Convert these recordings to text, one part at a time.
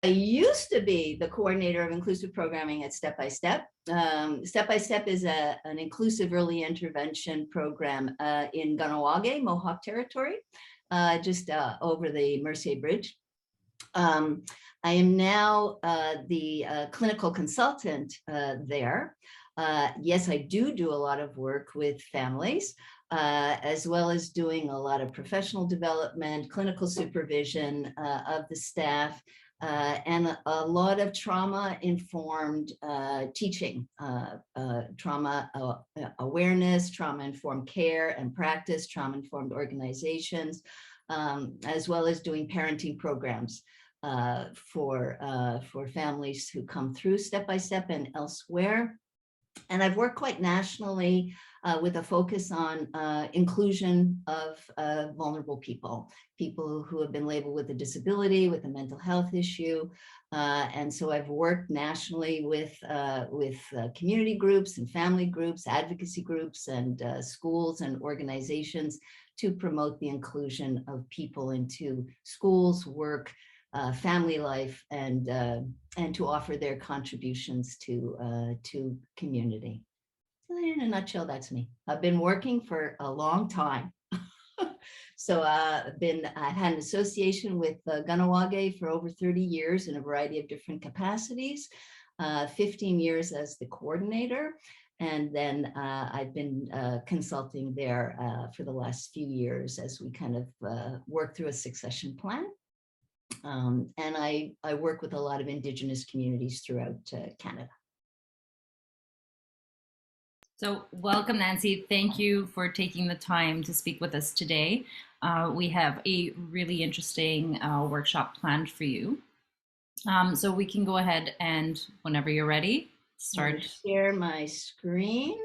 I used to be the coordinator of inclusive programming at Step by Step. Step by Step is an inclusive early intervention program in Kahnawake, Mohawk Territory, just over the Mercier Bridge. I am now the clinical consultant there. Yes, I do a lot of work with families, as well as doing a lot of professional development, clinical supervision of the staff, and a lot of trauma-informed teaching, trauma awareness, trauma-informed care and practice, trauma-informed organizations, as well as doing parenting programs for families who come through Step by Step and elsewhere. And I've worked quite nationally with a focus on inclusion of vulnerable people who have been labeled with a disability, with a mental health issue. And so I've worked nationally with community groups and family groups, advocacy groups, and schools and organizations to promote the inclusion of people into schools, work, family life, and to offer their contributions to community. So in a nutshell, that's me. I've been working for a long time. So I've had an association with Kahnawake for over 30 years in a variety of different capacities, 15 years as the coordinator. And then I've been consulting there for the last few years as we kind of work through a succession plan. And I work with a lot of Indigenous communities throughout Canada. So welcome, Nancy. Thank you for taking the time to speak with us today. We have a really interesting workshop planned for you. So we can go ahead and whenever you're ready, start. Share my screen.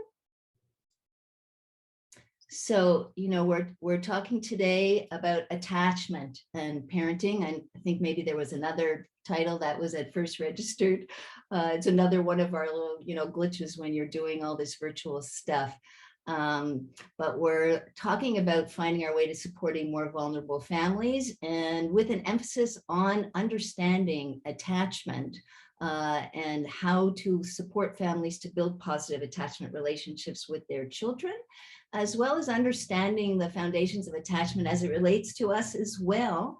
So, you know, we're talking today about attachment and parenting. And I think maybe there was another title that was at first registered. It's another one of our little, you know, glitches when you're doing all this virtual stuff. But we're talking about finding our way to supporting more vulnerable families, and with an emphasis on understanding attachment and how to support families to build positive attachment relationships with their children, as well as understanding the foundations of attachment as it relates to us as well,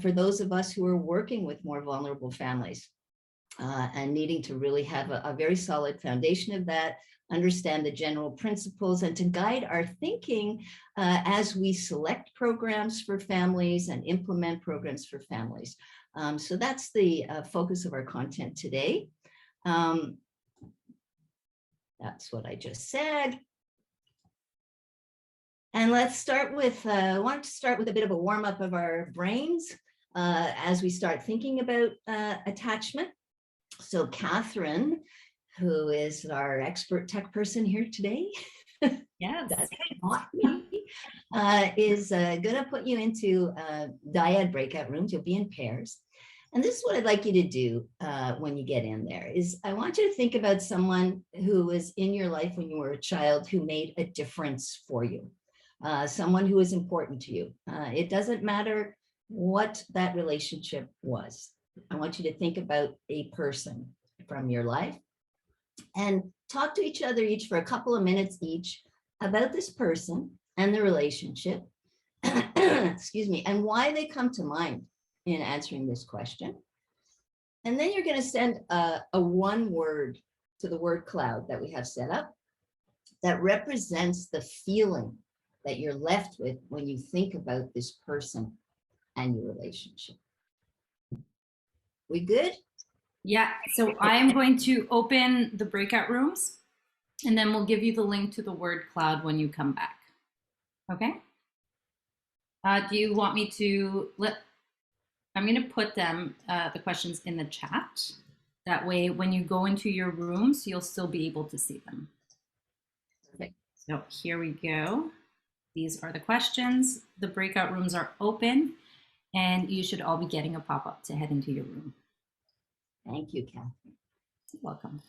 for those of us who are working with more vulnerable families and needing to really have a very solid foundation of that, understand the general principles, and to guide our thinking as we select programs for families and implement programs for families. So that's the focus of our content today. That's what I just said. And let's start with, I wanted to start with a bit of a warm up of our brains as we start thinking about attachment. So Catherine, who is our expert tech person here today, Yes, that's not me, is gonna put you into dyad breakout rooms. You'll be in pairs. And this is what I'd like you to do when you get in there is I want you to think about someone who was in your life when you were a child who made a difference for you. Someone who is important to you. It doesn't matter what that relationship was. I want you to think about a person from your life and talk to each other each for a couple of minutes each about this person and the relationship, excuse me, and why they come to mind in answering this question. And then you're going to send a one word to the word cloud that we have set up that represents the feeling that you're left with when you think about this person and your relationship. We good? Yeah, so I'm going to open the breakout rooms and then we'll give you the link to the word cloud when you come back. Okay? Do you want me to I'm going to put them, the questions in the chat. That way, when you go into your rooms, you'll still be able to see them. Okay, so here we go. These are the questions. The breakout rooms are open and you should all be getting a pop-up to head into your room. Thank you, Catherine. You're welcome.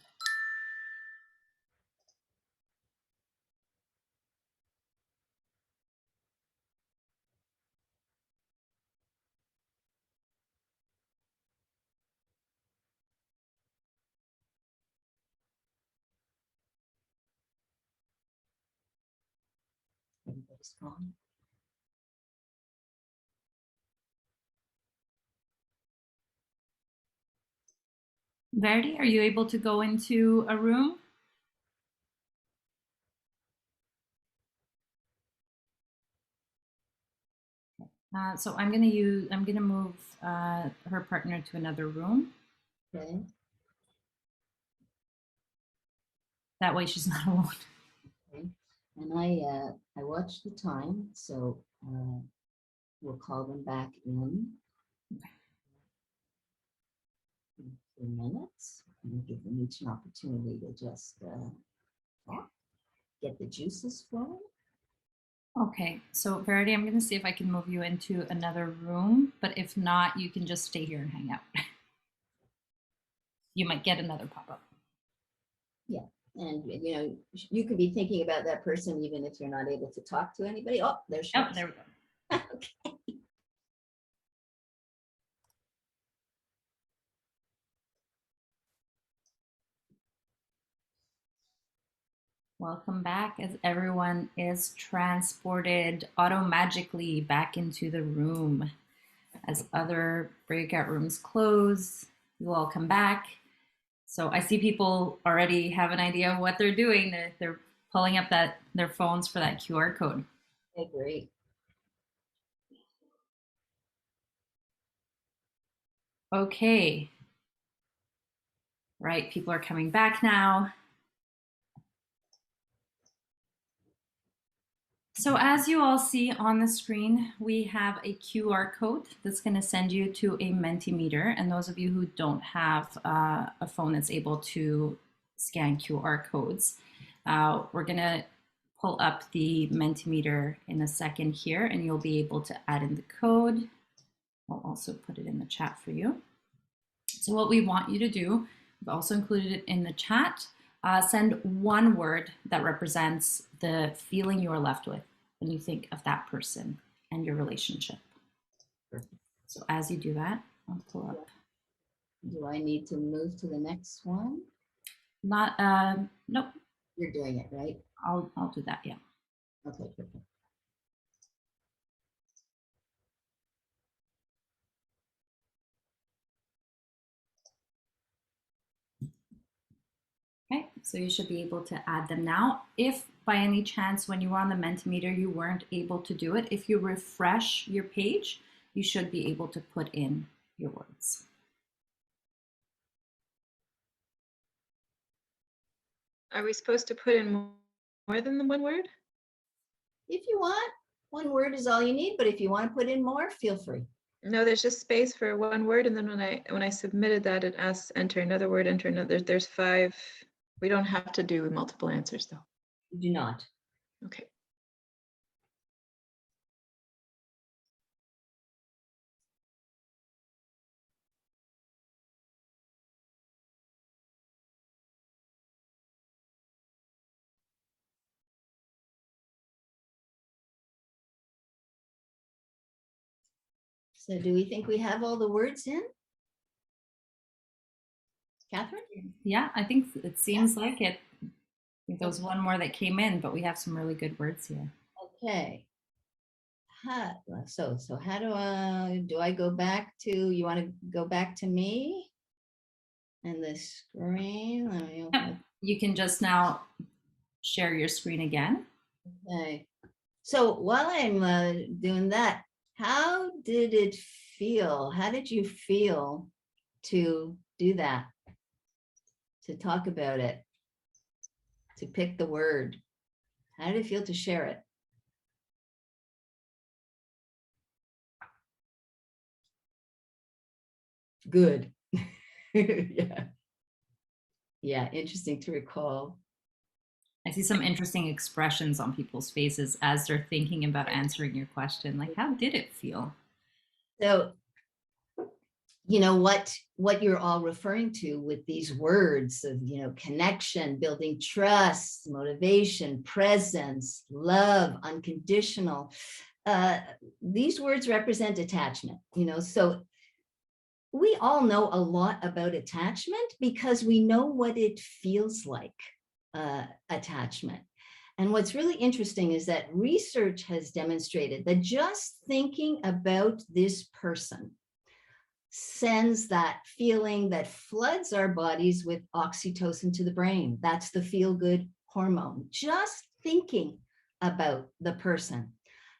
is gone. Verdi, are you able to go into a room? So I'm gonna move her partner to another room. Okay. That way she's not alone. Okay. And I watched the time, so we'll call them back in 2 minutes and give them each an opportunity to just talk, get the juices flowing. Okay, so Verdi, I'm gonna see if I can move you into another room, but if not, you can just stay here and hang out. You might get another pop-up. Yeah. And you know, you could be thinking about that person even if you're not able to talk to anybody. Oh, there she Oh, is. there we go. Okay. Welcome back as everyone is transported auto-magically back into the room. As other breakout rooms close, you all come back. So I see people already have an idea of what they're doing. They're pulling up their phones for that QR code. Okay, great. Okay. Right, people are coming back now. So as you all see on the screen, we have a QR code that's going to send you to a Mentimeter. And those of you who don't have a phone that's able to scan QR codes, we're going to pull up the Mentimeter in a second here, and you'll be able to add in the code. I'll also put it in the chat for you. So what we want you to do, we've also included it in the chat, send one word that represents the feeling you are left with when you think of that person and your relationship. Perfect. So as you do that, I'll pull up. Do I need to move to the next one? Not, nope. You're doing it, right? I'll do that, yeah. Okay, perfect. Okay, so you should be able to add them now. If by any chance when you were on the Mentimeter you weren't able to do it, if you refresh your page, you should be able to put in your words. Are we supposed to put in more than the one word? If you want, one word is all you need, but if you want to put in more, feel free. No, there's just space for one word, and then when I submitted that, it asks enter another word, enter another. There's 5. We don't have to do multiple answers though. You do not. Okay. So do we think we have all the words in? Catherine? Yeah, I think it seems like it. I think there was one more that came in, but we have some really good words here. Okay. So how do I go back to, you want to go back to me? And the screen, let me open Yep. You can just now share your screen again. Okay. So while I'm doing that, how did it feel? How did you feel to do that? To talk about it? To pick the word? How did it feel to share it? Good. Yeah. Yeah, interesting to recall. I see some interesting expressions on people's faces as they're thinking about answering your question. Like, how did it feel? So, you know, what you're all referring to with these words of, you know, connection, building trust, motivation, presence, love, unconditional, these words represent attachment, you know, so we all know a lot about attachment because we know what it feels like, attachment. And what's really interesting is that research has demonstrated that just thinking about this person sends that feeling that floods our bodies with oxytocin to the brain. That's the feel-good hormone. Just thinking about the person.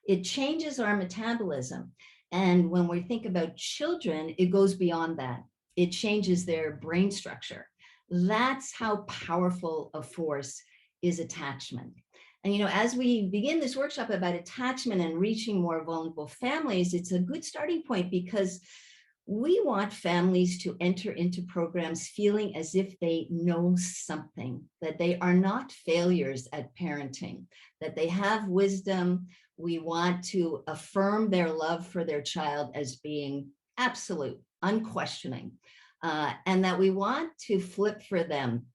It changes our metabolism. And when we think about children, it goes beyond that. It changes their brain structure. That's how powerful a force is attachment. And, you know, as we begin this workshop about attachment and reaching more vulnerable families, it's a good starting point because we want families to enter into programs feeling as if they know something, that they are not failures at parenting, that they have wisdom. We want to affirm their love for their child as being absolute, unquestioning, and that we want to flip for them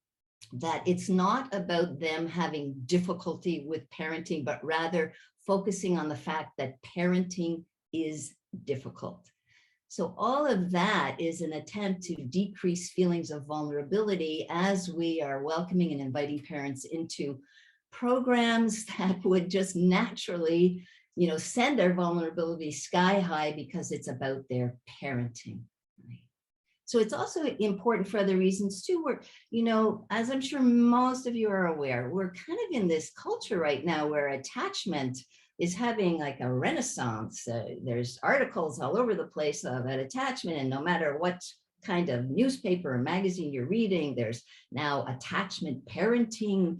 that it's not about them having difficulty with parenting, but rather focusing on the fact that parenting is difficult. So all of that is an attempt to decrease feelings of vulnerability as we are welcoming and inviting parents into programs that would just naturally, you know, send their vulnerability sky high because it's about their parenting. So it's also important for other reasons too. We're, you know, as I'm sure most of you are aware, we're kind of in this culture right now where attachment is having like a renaissance. There's articles all over the place about attachment, and no matter what kind of newspaper or magazine you're reading, there's now attachment parenting.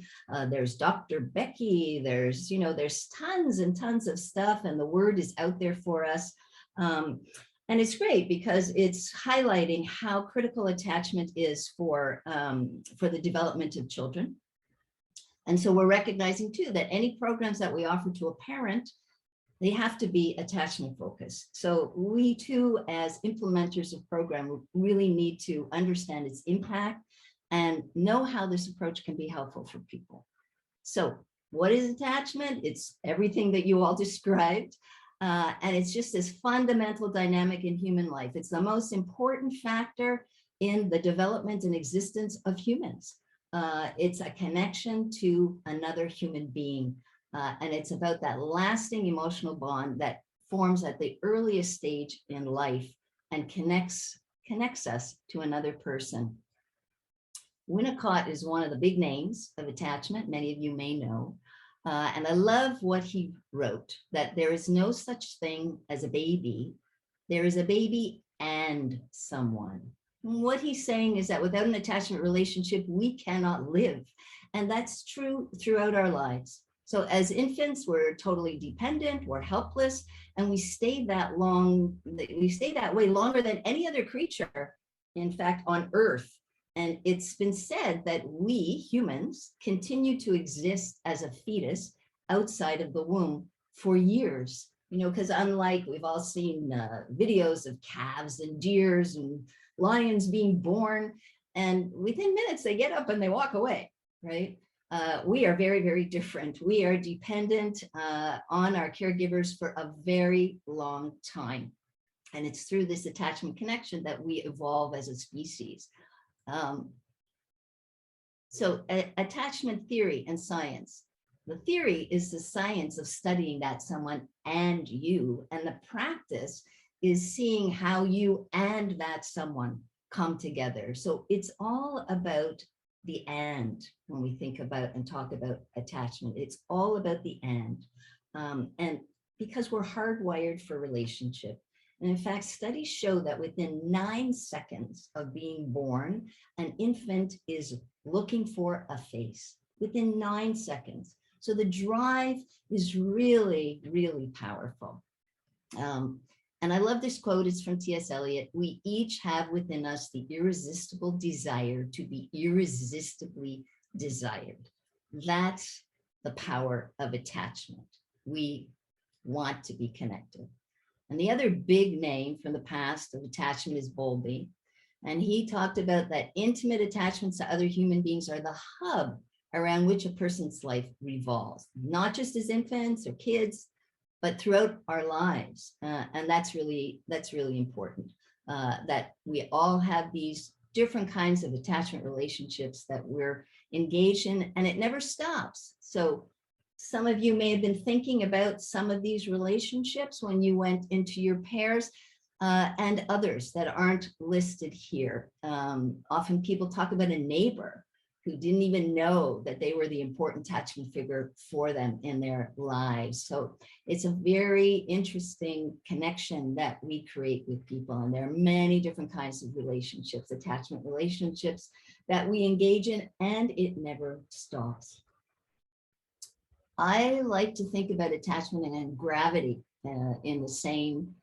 There's Dr. Becky. There's, you know, there's tons and tons of stuff, and the word is out there for us. And it's great because it's highlighting how critical attachment is for the development of children. And so we're recognizing too that any programs that we offer to a parent, they have to be attachment focused. So we too, as implementers of program, really need to understand its impact and know how this approach can be helpful for people. So what is attachment? It's everything that you all described. And it's just this fundamental dynamic in human life. It's the most important factor in the development and existence of humans. It's a connection to another human being. And it's about that lasting emotional bond that forms at the earliest stage in life and connects us to another person. Winnicott is one of the big names of attachment, many of you may know. And I love what he wrote, that there is no such thing as a baby. There is a baby and someone. What he's saying is that without an attachment relationship, we cannot live. And that's true throughout our lives. So as infants, we're totally dependent, we're helpless, and we stay that way longer than any other creature, in fact, on Earth. And it's been said that we humans continue to exist as a fetus outside of the womb for years, you know, because unlike we've all seen videos of calves and deers and lions being born, and within minutes they get up and they walk away, right? We are very, very different. We are dependent on our caregivers for a very long time. And it's through this attachment connection that we evolve as a species. So attachment theory and science. The theory is the science of studying that someone and you, and the practice is seeing how you and that someone come together. So it's all about the and when we think about and talk about attachment. It's all about the and because we're hardwired for relationship. And in fact, studies show that within 9 seconds of being born, an infant is looking for a face within 9 seconds. So the drive is really, really powerful. And I love this quote. It's from T.S. Eliot. We each have within us the irresistible desire to be irresistibly desired. That's the power of attachment. We want to be connected. And the other big name from the past of attachment is Bowlby. And he talked about that intimate attachments to other human beings are the hub around which a person's life revolves, not just as infants or kids, but throughout our lives. And that's really important, that we all have these different kinds of attachment relationships that we're engaged in, and it never stops. So Some of you may have been thinking about some of these relationships when you went into your pairs, and others that aren't listed here. Often people talk about a neighbor who didn't even know that they were the important attachment figure for them in their lives. So it's a very interesting connection that we create with people. And there are many different kinds of relationships, attachment relationships that we engage in, and it never stops. I like to think about attachment and gravity in the same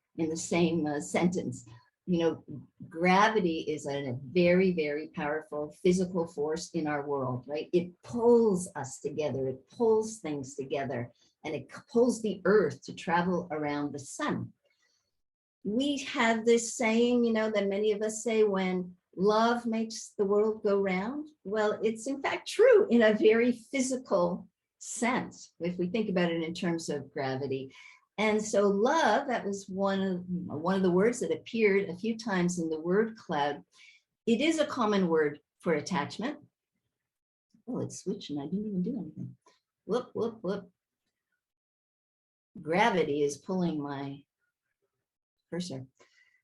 sentence. You know, gravity is a very, very powerful physical force in our world, right? It pulls us together, it pulls things together, and it pulls the earth to travel around the sun. We have this saying, you know, that many of us say, when love makes the world go round. Well, it's in fact true in a very physical sense, if we think about it in terms of gravity. And so love, that was one of the words that appeared a few times in the word cloud. It is a common word for attachment. Oh, it's switched and I didn't even do anything. Whoop, whoop, whoop. Gravity is pulling my cursor.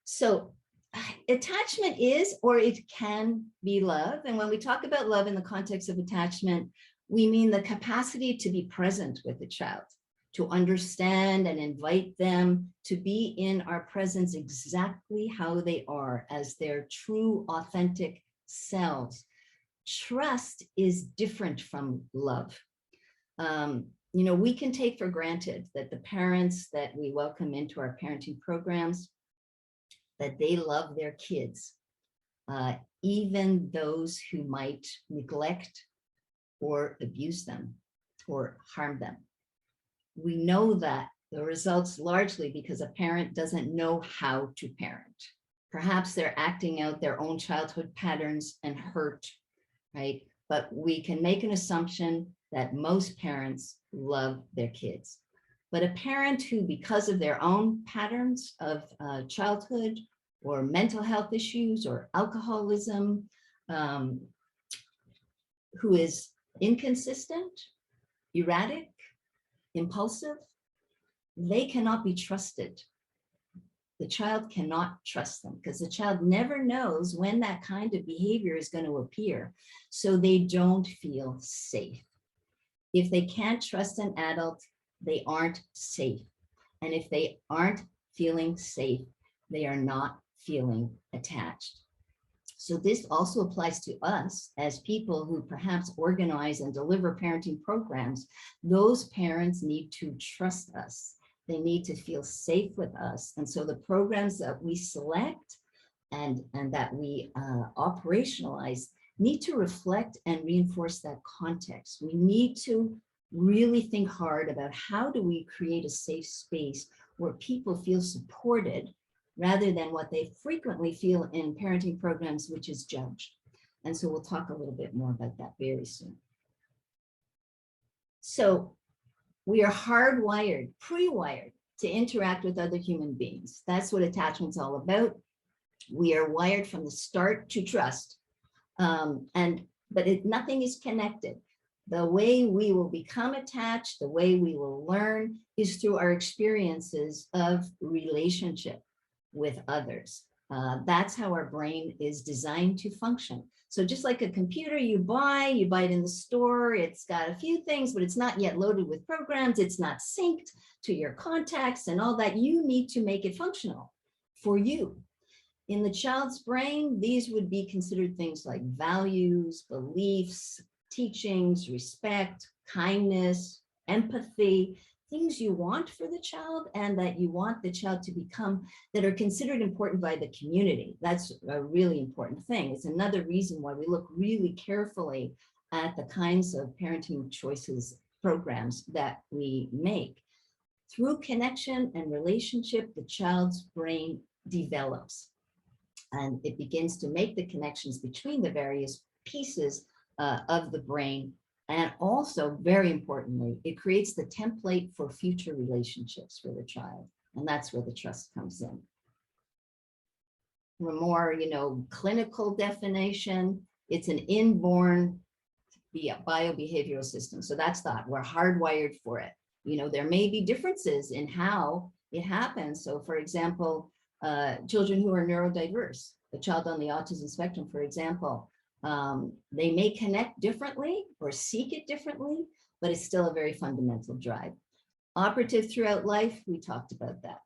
So attachment is, or it can be love. And when we talk about love in the context of attachment, we mean the capacity to be present with the child, to understand and invite them to be in our presence exactly how they are, as their true, authentic selves. Trust is different from love. You know, we can take for granted that the parents that we welcome into our parenting programs, that they love their kids, even those who might neglect or abuse them or harm them. We know that the results largely because a parent doesn't know how to parent. Perhaps they're acting out their own childhood patterns and hurt, right? But we can make an assumption that most parents love their kids. But a parent who, because of their own patterns of childhood or mental health issues or alcoholism, who is inconsistent, erratic, impulsive, they cannot be trusted. The child cannot trust them because the child never knows when that kind of behavior is going to appear. So they don't feel safe. If they can't trust an adult, they aren't safe. And if they aren't feeling safe, they are not feeling attached. So this also applies to us as people who perhaps organize and deliver parenting programs. Those parents need to trust us. They need to feel safe with us. And so the programs that we select and that we operationalize need to reflect and reinforce that context. We need to really think hard about how do we create a safe space where people feel supported rather than what they frequently feel in parenting programs, which is judged. And so we'll talk a little bit more about that very soon. So we are hardwired, pre-wired to interact with other human beings. That's what attachment's all about. We are wired from the start to trust, but nothing is connected. The way we will become attached, the way we will learn is through our experiences of relationship with others. That's how our brain is designed to function. So just like a computer you buy it in the store, it's got a few things, but it's not yet loaded with programs, it's not synced to your contacts and all that. You need to make it functional for you. In the child's brain, these would be considered things like values, beliefs, teachings, respect, kindness, empathy, things you want for the child and that you want the child to become, that are considered important by the community. That's a really important thing. It's another reason why we look really carefully at the kinds of parenting choices programs that we make. Through connection and relationship, the child's brain develops and it begins to make the connections between the various pieces of the brain. And also, very importantly, it creates the template for future relationships for the child. And that's where the trust comes in. For a more, clinical definition, it's an inborn the biobehavioral system. So that's thought. We're hardwired for it. You know, there may be differences in how it happens. So for example, children who are neurodiverse, the child on the autism spectrum, for example, they may connect differently or seek it differently, but it's still a very fundamental drive. Operative throughout life, we talked about that.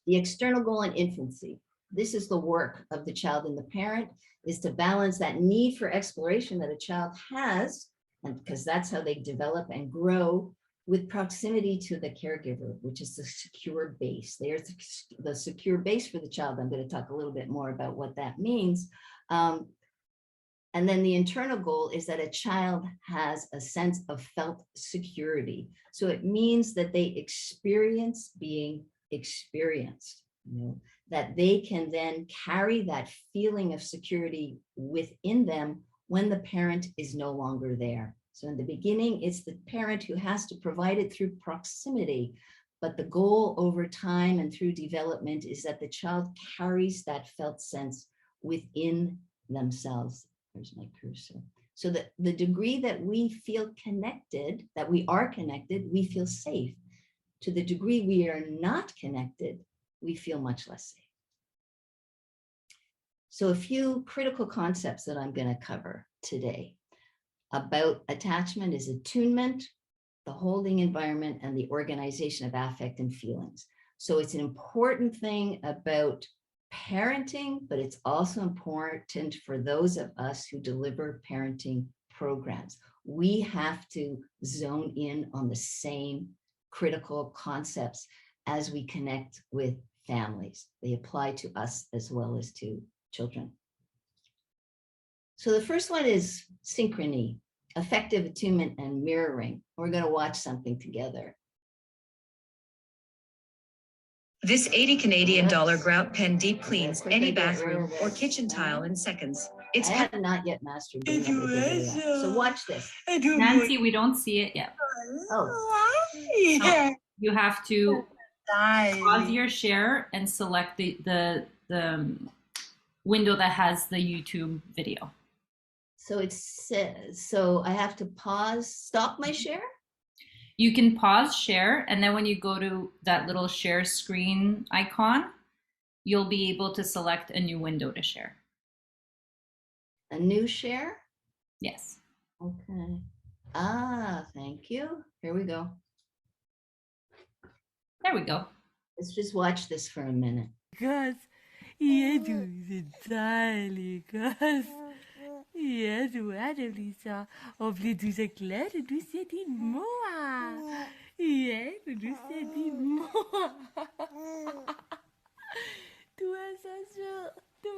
The external goal in infancy. This is the work of the child and the parent, is to balance that need for exploration that a child has, and because that's how they develop and grow, with proximity to the caregiver, which is the secure base. There's the secure base for the child. I'm going to talk a little bit more about what that means. And then the internal goal is that a child has a sense of felt security. So it means that they experience being experienced, you know, that they can then carry that feeling of security within them when the parent is no longer there. So in the beginning, it's the parent who has to provide it through proximity. But the goal over time and through development is that the child carries that felt sense within themselves. There's my cursor. So that the degree that we feel connected, that we are connected, we feel safe. To the degree we are not connected, we feel much less safe. So a few critical concepts that I'm going to cover today about attachment is attunement, the holding environment, and the organization of affect and feelings. So it's an important thing about parenting, but it's also important for those of us who deliver parenting programs. We have to zone in on the same critical concepts as we connect with families. They apply to us as well as to children. So the first one is synchrony, affective attunement and mirroring. We're going to watch something together. This 80 Canadian dollar grout pen deep cleans quickly any get rid bathroom of or this. kitchen tile in seconds. It's I have not yet mastered being able to get rid of that. So watch this. Nancy, we don't see it yet. Oh, So you have to pause your share and select the window that has the YouTube video. so it says, so I have to pause, stop my share? You can pause share, and then when you go to that little share screen icon, you'll be able to select a new window to share. A new share? Yes. Okay. Ah, thank you. Here we go. There we go. Let's just watch this for a minute. Because Jedu entirely, because Jedu Lisa of du éclairs du c'est moi. Jedu du c'est moi. Tu es sûr, tu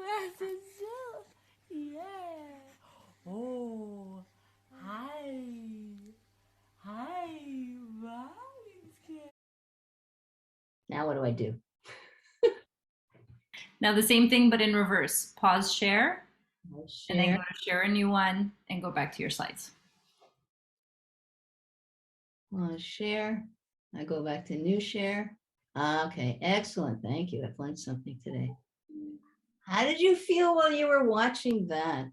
es sûr. Yeah. Oh, hi. Hi, wow. Now what do I do? Now the same thing, but in reverse. Pause share, I'll and then share. go to share a new one and go back to your slides. I'll share. I go back to new share. Okay, excellent. Thank you. I've learned something today. How did you feel while you were watching that?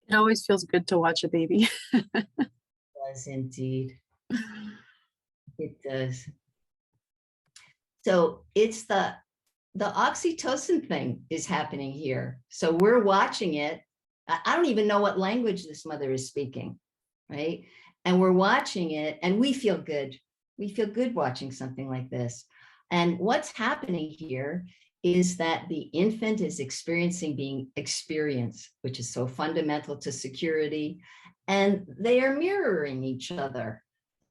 It always feels good to watch a baby. It does indeed. It does. So it's the oxytocin thing is happening here. So we're watching it. I don't even know what language this mother is speaking, right? And we're watching it and we feel good. We feel good watching something like this. And what's happening here is that the infant is experiencing being experienced, which is so fundamental to security, and they are mirroring each other.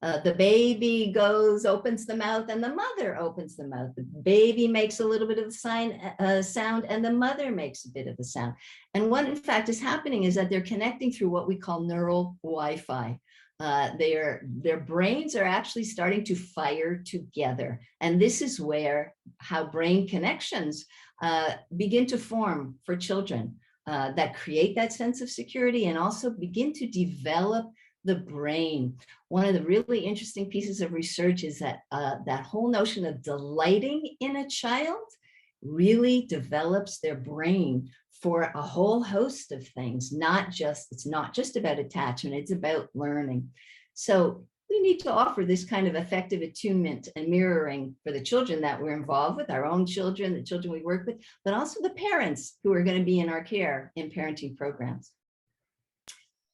The baby goes, opens the mouth, and the mother opens the mouth. The baby makes a little bit of a sound, and the mother makes a bit of a sound. And what, in fact, is happening is that they're connecting through what we call neural Wi-Fi. Their brains are actually starting to fire together. And this is where how brain connections begin to form for children that create that sense of security and also begin to develop the brain. One of the really interesting pieces of research is that that whole notion of delighting in a child really develops their brain for a whole host of things, it's not just about attachment, it's about learning. So we need to offer this kind of effective attunement and mirroring for the children that we're involved with, our own children, the children we work with, but also the parents who are going to be in our care in parenting programs.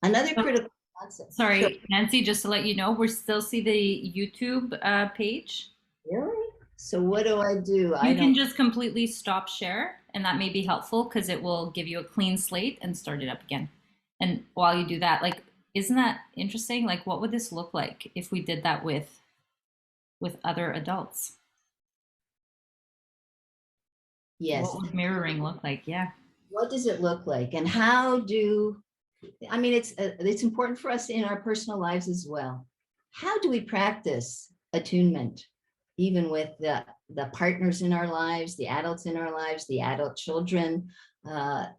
Another critical concept. Sorry, Nancy, just to let you know, we still see the YouTube page. Really? So what do? You can just completely stop share, and that may be helpful because it will give you a clean slate and start it up again. And while you do that, like, isn't that interesting? Like, what would this look like if we did that with other adults? Yes. What would mirroring look like? Yeah. What does it look like? And how do, I mean, it's important for us in our personal lives as well. How do we practice attunement, even with the partners in our lives, the adults in our lives, the adult children, our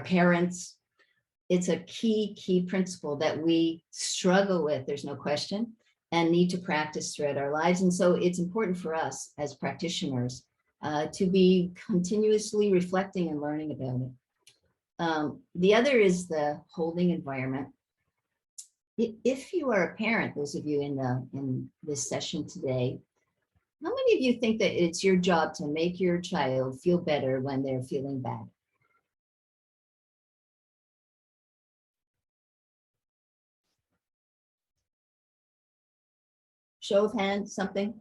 parents? It's a key principle that we struggle with, there's no question, and need to practice throughout our lives. And so it's important for us as practitioners to be continuously reflecting and learning about it. The other is the holding environment. If you are a parent, those of you in this session today, how many of you think that it's your job to make your child feel better when they're feeling bad? Show of hands, something?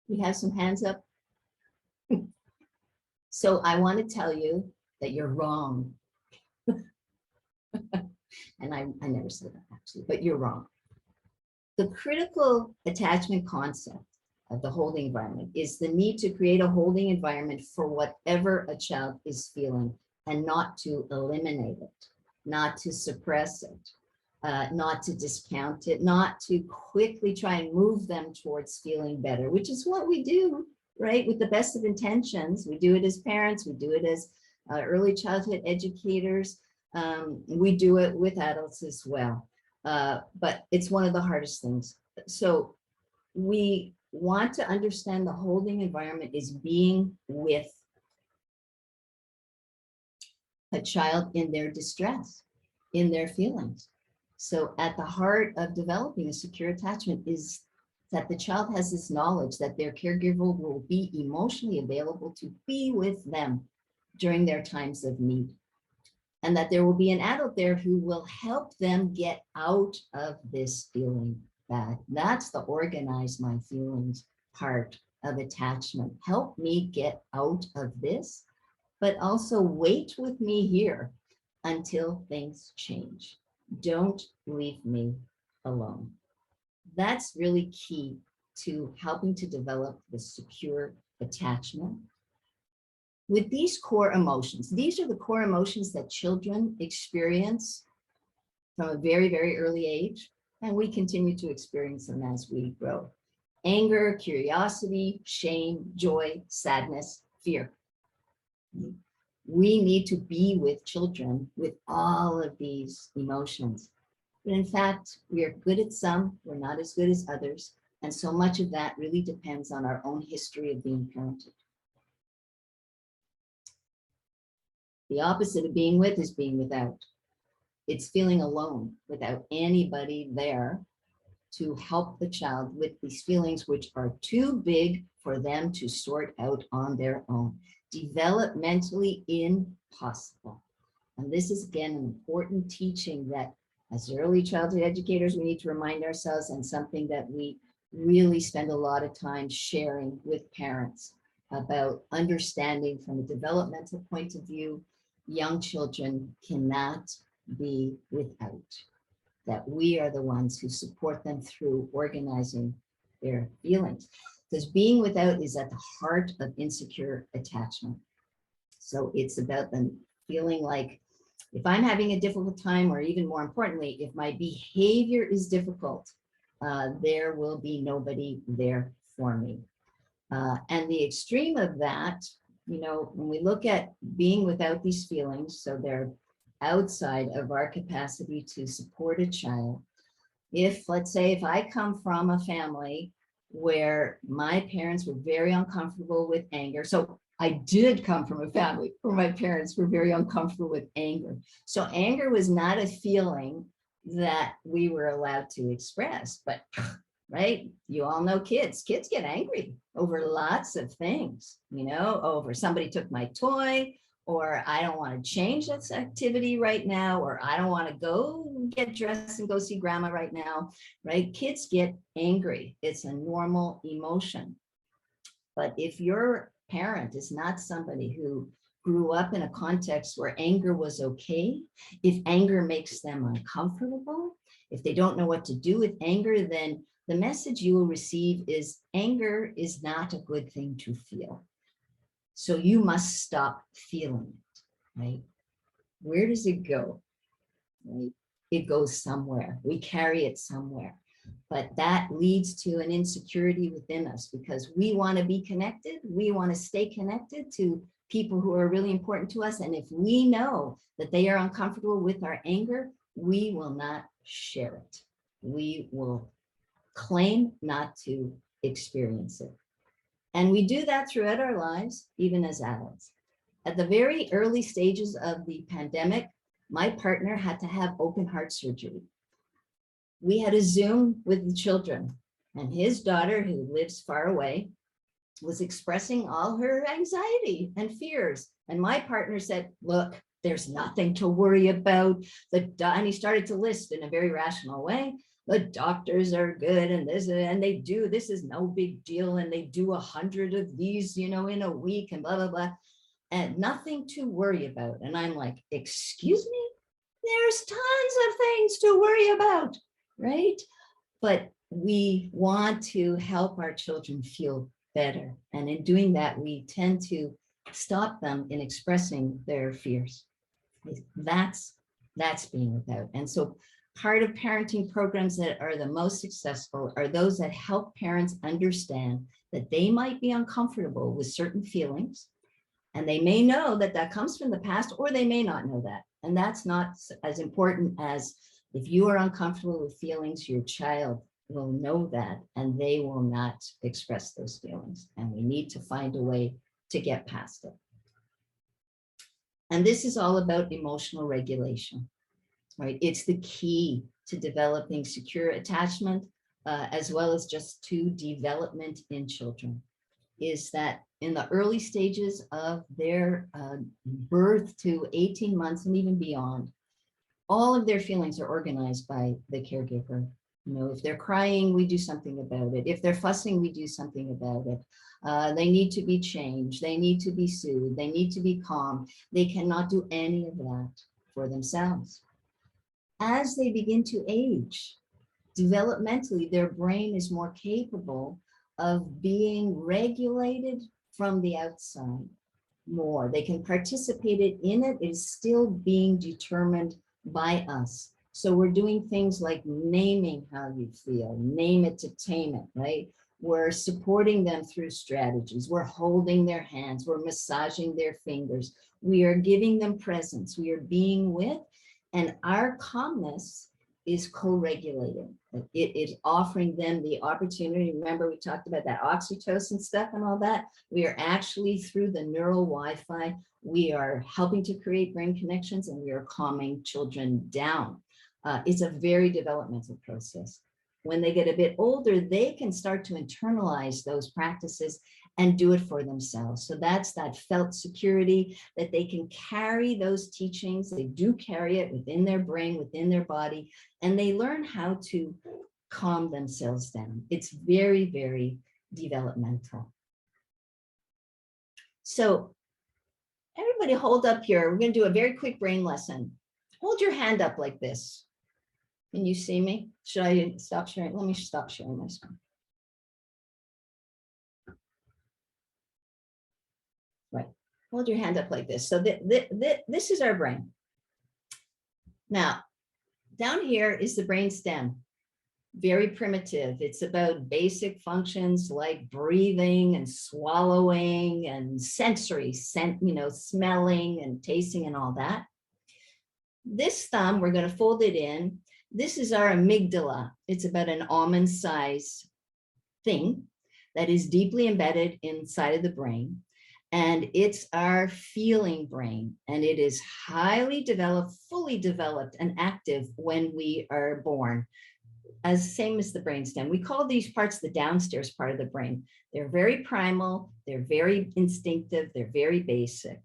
We have some hands up. So I want to tell you that you're wrong. And I never said that actually, but you're wrong. The critical attachment concept of the holding environment is the need to create a holding environment for whatever a child is feeling and not to eliminate it, not to suppress it, not to discount it, not to quickly try and move them towards feeling better, which is what we do, right? With the best of intentions. We do it as parents, we do it as early childhood educators. We do it with adults as well, but it's one of the hardest things. So we want to understand the holding environment is being with a child in their distress, in their feelings. So at the heart of developing a secure attachment is that the child has this knowledge that their caregiver will be emotionally available to be with them during their times of need. And that there will be an adult there who will help them get out of this feeling bad. That's the organize my feelings part of attachment. Help me get out of this, but also wait with me here until things change. Don't leave me alone. That's really key to helping to develop the secure attachment. With these core emotions, these are the core emotions that children experience from a very, very early age, and we continue to experience them as we grow. Anger, curiosity, shame, joy, sadness, fear. We need to be with children with all of these emotions. But in fact, we are good at some, we're not as good as others, and so much of that really depends on our own history of being parented. The opposite of being with is being without. It's feeling alone without anybody there to help the child with these feelings, which are too big for them to sort out on their own. Developmentally impossible. And this is, again, an important teaching that as early childhood educators, we need to remind ourselves, and something that we really spend a lot of time sharing with parents about understanding from a developmental point of view. Young children cannot be without, that we are the ones who support them through organizing their feelings. Because being without is at the heart of insecure attachment. So it's about them feeling like, if I'm having a difficult time, or even more importantly, if my behavior is difficult, there will be nobody there for me. And the extreme of that, you know, when we look at being without these feelings, so they're outside of our capacity to support a child, If, let's say, if I come from a family where my parents were very uncomfortable with anger. So I did come from a family where my parents were very uncomfortable with anger. So anger was not a feeling that we were allowed to express, but right, you all know kids get angry over lots of things, you know, over somebody took my toy, or I don't want to change this activity right now, or I don't want to go get dressed and go see grandma right now, right? Kids get angry. It's a normal emotion. But if your parent is not somebody who grew up in a context where anger was okay, if anger makes them uncomfortable, if they don't know what to do with anger, then the message you will receive is anger is not a good thing to feel. So you must stop feeling it, right? Where does it go? Right? It goes somewhere. We carry it somewhere. But that leads to an insecurity within us because we want to be connected. We want to stay connected to people who are really important to us. And if we know that they are uncomfortable with our anger, we will not share it. We will claim not to experience it. And we do that throughout our lives, even as adults. At the very early stages of the pandemic, my partner had to have open heart surgery. We had a Zoom with the children, and his daughter, who lives far away, was expressing all her anxiety and fears. And my partner said, look, there's nothing to worry about. And he started to list in a very rational way. The doctors are good and this, and they do, this is no big deal. And they do 100 of these, you know, in a week and blah, blah, blah. And nothing to worry about. And I'm like, excuse me? There's tons of things to worry about, right? But we want to help our children feel better. And in doing that, we tend to stop them in expressing their fears. That's being without. And so part of parenting programs that are the most successful are those that help parents understand that they might be uncomfortable with certain feelings. And they may know that that comes from the past, or they may not know that. And that's not as important as if you are uncomfortable with feelings, your child will know that, and they will not express those feelings. And we need to find a way to get past it. And this is all about emotional regulation, right? It's the key to developing secure attachment, as well as just to development in children, is that in the early stages of their birth to 18 months and even beyond, all of their feelings are organized by the caregiver. You know, if they're crying, we do something about it. If they're fussing, we do something about it. They need to be changed. They need to be soothed. They need to be calm. They cannot do any of that for themselves. As they begin to age, developmentally, their brain is more capable of being regulated from the outside more. They can participate in it. It is still being determined by us. So we're doing things like naming how you feel, name it to tame it, right? We're supporting them through strategies. We're holding their hands. We're massaging their fingers. We are giving them presence. We are being with, and our calmness is co-regulating. It is offering them the opportunity. Remember, we talked about that oxytocin stuff and all that. We are actually, through the neural Wi-Fi, we are helping to create brain connections, and we are calming children down. It's a very developmental process. When they get a bit older, they can start to internalize those practices and do it for themselves. So that's that felt security, that they can carry those teachings. They do carry it within their brain, within their body, and they learn how to calm themselves down. It's very, very developmental. So everybody hold up here. We're going to do a very quick brain lesson. Hold your hand up like this. Can you see me? Should I stop sharing? Let me stop sharing my screen. Right. Hold your hand up like this. So this is our brain. Now, down here is the brain stem. Very primitive. It's about basic functions like breathing and swallowing and sensory, smelling and tasting and all that. This thumb, we're going to fold it in. This is our amygdala. It's about an almond size thing that is deeply embedded inside of the brain. And it's our feeling brain. And it is highly developed, fully developed and active when we are born, as same as the brainstem. We call these parts the downstairs part of the brain. They're very primal, they're very instinctive, they're very basic.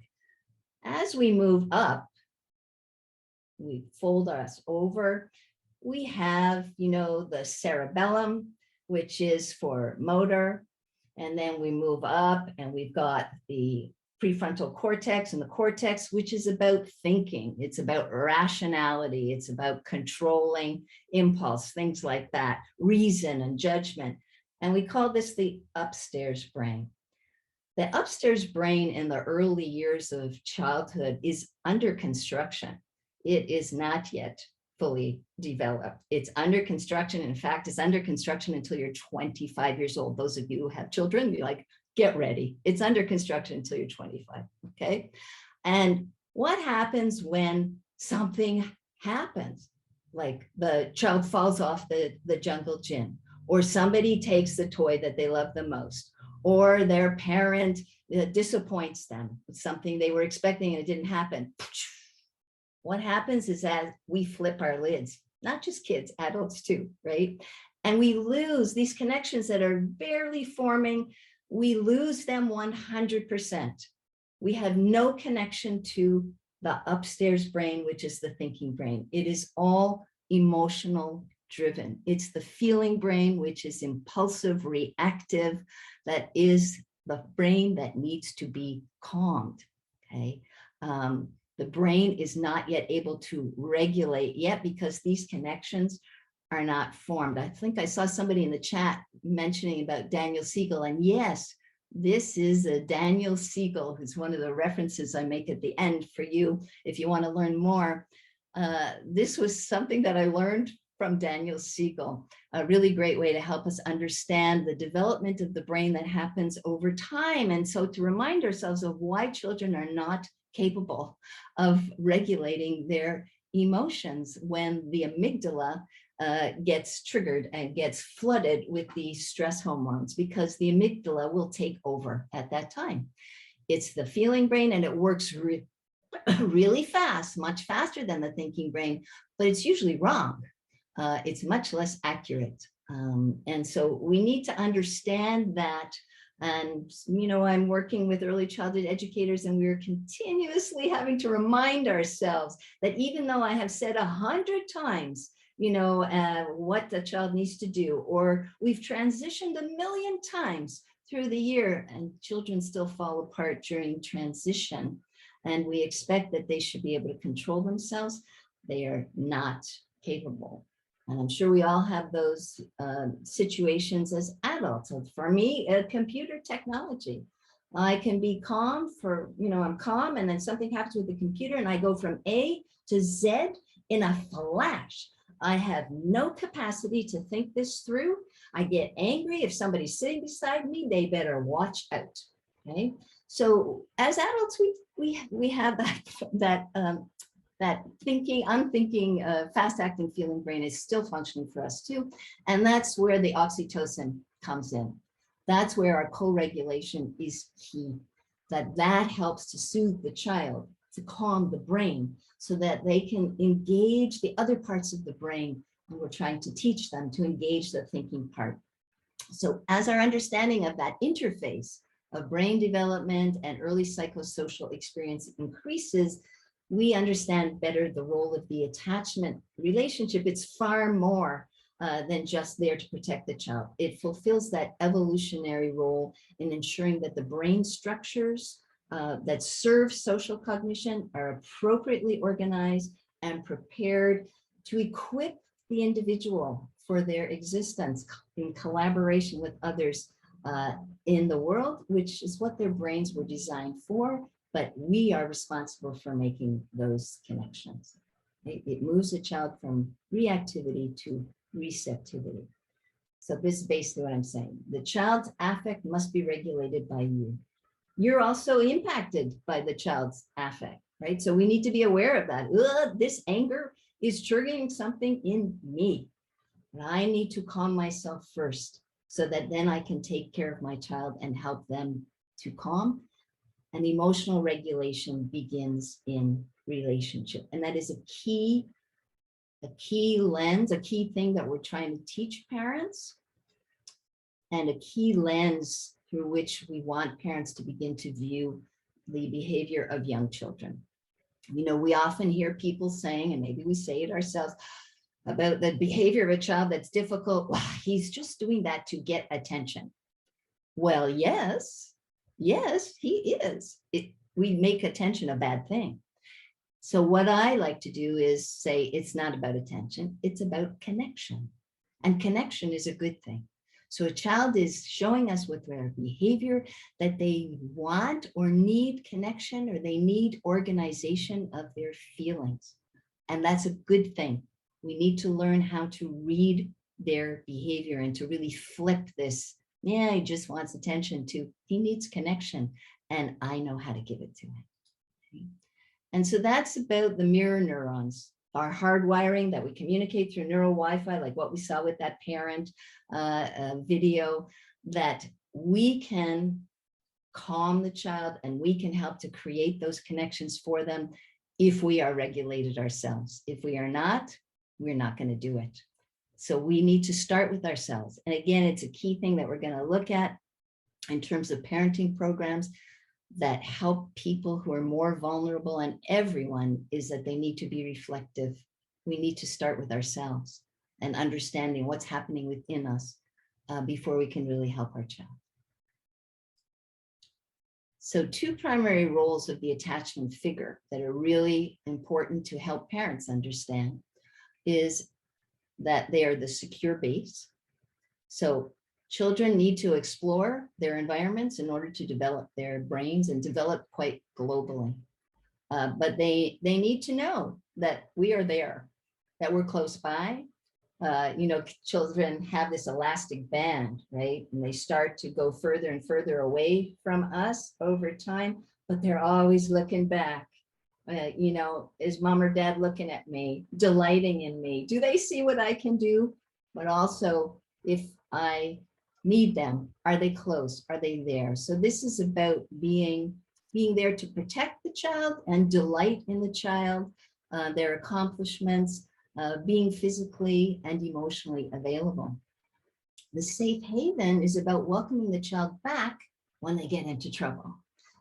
As we move up, we fold us over. We have, the cerebellum, which is for motor. And then we move up and we've got the prefrontal cortex and the cortex, which is about thinking. It's about rationality. It's about controlling impulse, things like that, reason and judgment. And we call this the upstairs brain. The upstairs brain in the early years of childhood is under construction. It is not yet fully developed. It's under construction. In fact, it's under construction until you're 25 years old. Those of you who have children, you're like, get ready. It's under construction until you're 25, okay? And what happens when something happens? Like the child falls off the jungle gym, or somebody takes the toy that they love the most, or their parent disappoints them with something they were expecting and it didn't happen. What happens is that we flip our lids, not just kids, adults too, right? And we lose these connections that are barely forming. We lose them 100%. We have no connection to the upstairs brain, which is the thinking brain. It is all emotional driven. It's the feeling brain, which is impulsive, reactive, that is the brain that needs to be calmed, okay? The brain is not yet able to regulate yet because these connections are not formed. I think I saw somebody in the chat mentioning about Daniel Siegel, and yes, this is a Daniel Siegel, who's one of the references I make at the end for you if you want to learn more. This was something that I learned from Daniel Siegel, a really great way to help us understand the development of the brain that happens over time. And so to remind ourselves of why children are not capable of regulating their emotions when the amygdala gets triggered and gets flooded with the stress hormones, because the amygdala will take over at that time. It's the feeling brain and it works really fast, much faster than the thinking brain, but it's usually wrong. It's much less accurate. And so we need to understand that. And, I'm working with early childhood educators, and we're continuously having to remind ourselves that even though I have said 100 times, what the child needs to do, or we've transitioned 1,000,000 times through the year, and children still fall apart during transition. And we expect that they should be able to control themselves. They are not capable. And I'm sure we all have those situations as adults. So for me, computer technology. I can be calm I'm calm, and then something happens with the computer and I go from A to Z in a flash. I have no capacity to think this through. I get angry. If somebody's sitting beside me, they better watch out, okay? So as adults, we have that thinking, unthinking, fast-acting feeling brain is still functioning for us too. And that's where the oxytocin comes in. That's where our co-regulation is key, that helps to soothe the child, to calm the brain so that they can engage the other parts of the brain. And we're trying to teach them to engage the thinking part. So as our understanding of that interface of brain development and early psychosocial experience increases, we understand better the role of the attachment relationship. It's far more than just there to protect the child. It fulfills that evolutionary role in ensuring that the brain structures that serve social cognition are appropriately organized and prepared to equip the individual for their existence in collaboration with others in the world, which is what their brains were designed for. But we are responsible for making those connections. It moves a child from reactivity to receptivity. So this is basically what I'm saying. The child's affect must be regulated by you. You're also impacted by the child's affect, right? So we need to be aware of that. This anger is triggering something in me. And I need to calm myself first so that then I can take care of my child and help them to calm. And emotional regulation begins in relationship. And that is a key lens, a key thing that we're trying to teach parents, and a key lens through which we want parents to begin to view the behavior of young children. You know, we often hear people saying, and maybe we say it ourselves, about the behavior of a child that's difficult. Well, he's just doing that to get attention. Well, yes, he is. We make attention a bad thing. So what I like to do is say, it's not about attention, it's about connection. And connection is a good thing. So a child is showing us with their behavior that they want or need connection, or they need organization of their feelings. And that's a good thing. We need to learn how to read their behavior and to really flip this. Yeah, he just wants attention, to he needs connection, and I know how to give it to him. Okay? And so that's about the mirror neurons, our hardwiring that we communicate through neural Wi-Fi, like what we saw with that parent video, that we can calm the child and we can help to create those connections for them if we are regulated ourselves. If we are not, we're not going to do it. So we need to start with ourselves. And again, it's a key thing that we're going to look at in terms of parenting programs that help people who are more vulnerable, and everyone, is that they need to be reflective. We need to start with ourselves and understanding what's happening within us before we can really help our child. So two primary roles of the attachment figure that are really important to help parents understand is that they are the secure base. So children need to explore their environments in order to develop their brains and develop quite globally. But they need to know that we are there, that we're close by. You know, children have this elastic band, right? And they start to go further and further away from us over time, but they're always looking back. You know, is mom or dad looking at me, delighting in me? Do they see what I can do? But also, if I need them, are they close? Are they there? So this is about being there to protect the child and delight in the child, their accomplishments, being physically and emotionally available. The safe haven is about welcoming the child back when they get into trouble,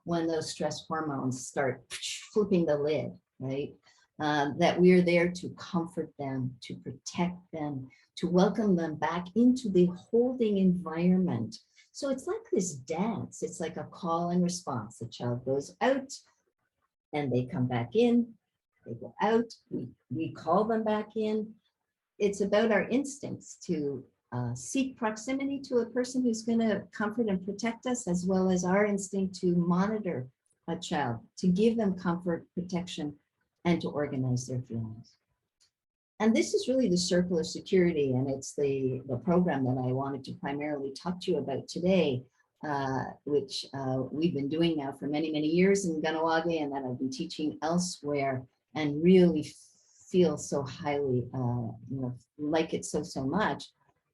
when those stress hormones start flipping the lid, right? That we're there to comfort them, to protect them, to welcome them back into the holding environment. So it's like this dance. It's like a call and response. The child goes out and they come back in. They go out, we call them back in. It's about our instincts to seek proximity to a person who's going to comfort and protect us, as well as our instinct to monitor a child, to give them comfort, protection, and to organize their feelings. And this is really the circle of security, and it's the program that I wanted to primarily talk to you about today, which we've been doing now for many, many years in Kahnawake, and that I've been teaching elsewhere, and really feel so highly, like it so much.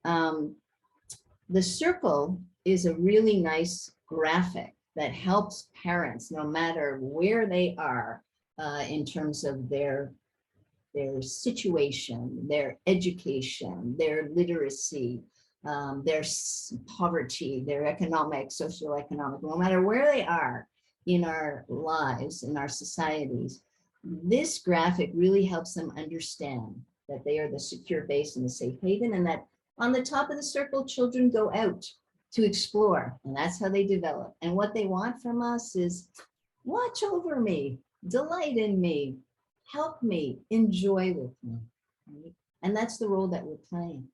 The circle is a really nice graphic that helps parents, no matter where they are in terms of their situation, their education, their literacy, their poverty, their economic, socioeconomic, no matter where they are in our lives, in our societies. This graphic really helps them understand that they are the secure base and the safe haven, and that on the top of the circle, children go out to explore, and that's how they develop. And what they want from us is watch over me, delight in me, help me, enjoy with me. Right? And that's the role that we're playing.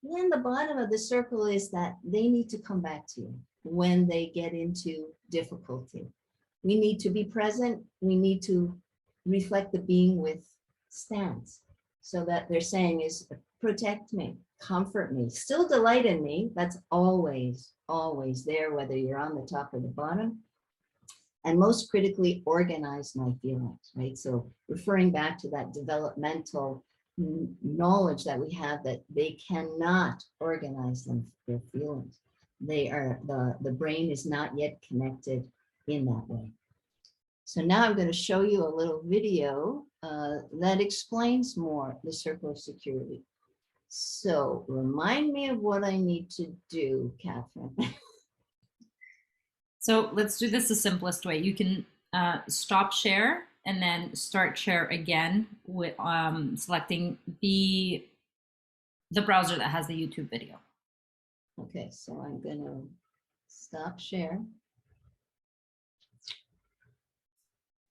Then the bottom of the circle is that they need to come back to you when they get into difficulty. We need to be present. We need to reflect the being with stance. So that they're saying is protect me, comfort me, still delight in me. That's always there, whether you're on the top or the bottom. and most critically organize my feelings, right? So referring back to that developmental knowledge that we have that they cannot organize their feelings. They are, the brain is not yet connected in that way. So now I'm going to show you a little video that explains more the circle of security. So remind me of what I need to do, Catherine. So let's do this the simplest way. You can stop share and then start share again with selecting the browser that has the YouTube video. Okay, so I'm going to stop share.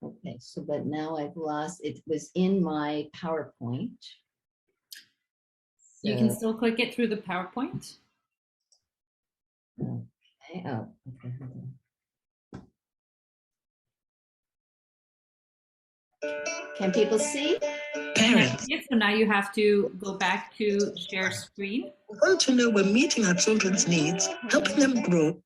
Okay, so but now I've lost, it was in my PowerPoint. You can So, still click it through the PowerPoint. okay, oh, okay, hold on. Can people see? Parents, Yeah, so now you have to go back to share screen. we want to know we're meeting our children's needs, helping them grow.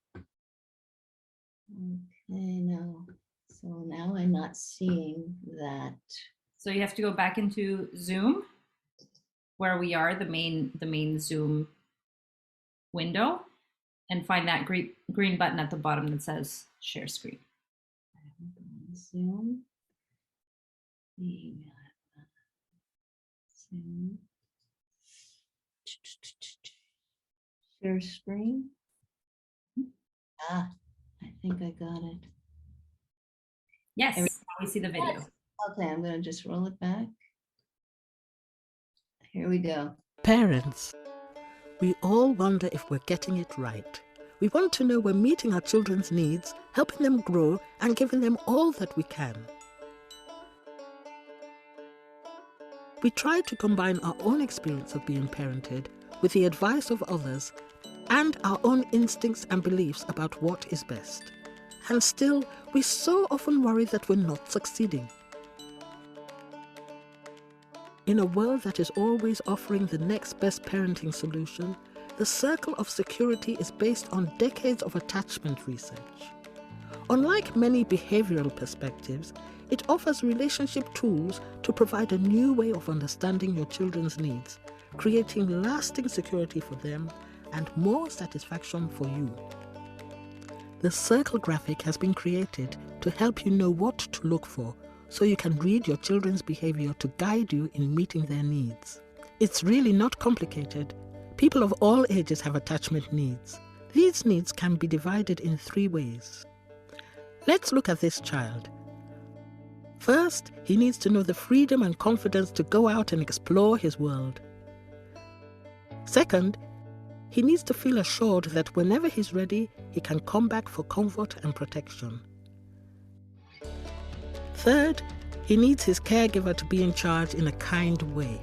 Okay, no. So now I'm not seeing that. So you have to go back into Zoom, where we are, the main Zoom window, and find that green button at the bottom that says share screen. Zoom. Zoom. Share screen. Ah, I think I got it. Yes, now we see the video. Okay, I'm going to just roll it back. Here we go. Parents, we all wonder if we're getting it right. We want to know we're meeting our children's needs, helping them grow, and giving them all that we can. We try to combine our own experience of being parented with the advice of others and our own instincts and beliefs about what is best. And still, we so often worry that we're not succeeding. In a world that is always offering the next best parenting solution, the circle of security is based on decades of attachment research. Unlike many behavioral perspectives, it offers relationship tools to provide a new way of understanding your children's needs, creating lasting security for them and more satisfaction for you. The circle graphic has been created to help you know what to look for, so you can read your children's behavior to guide you in meeting their needs. It's really not complicated. People of all ages have attachment needs. These needs can be divided in 3 ways. Let's look at this child. First, he needs to know the freedom and confidence to go out and explore his world. Second, he needs to feel assured that whenever he's ready, he can come back for comfort and protection. Third, he needs his caregiver to be in charge in a kind way.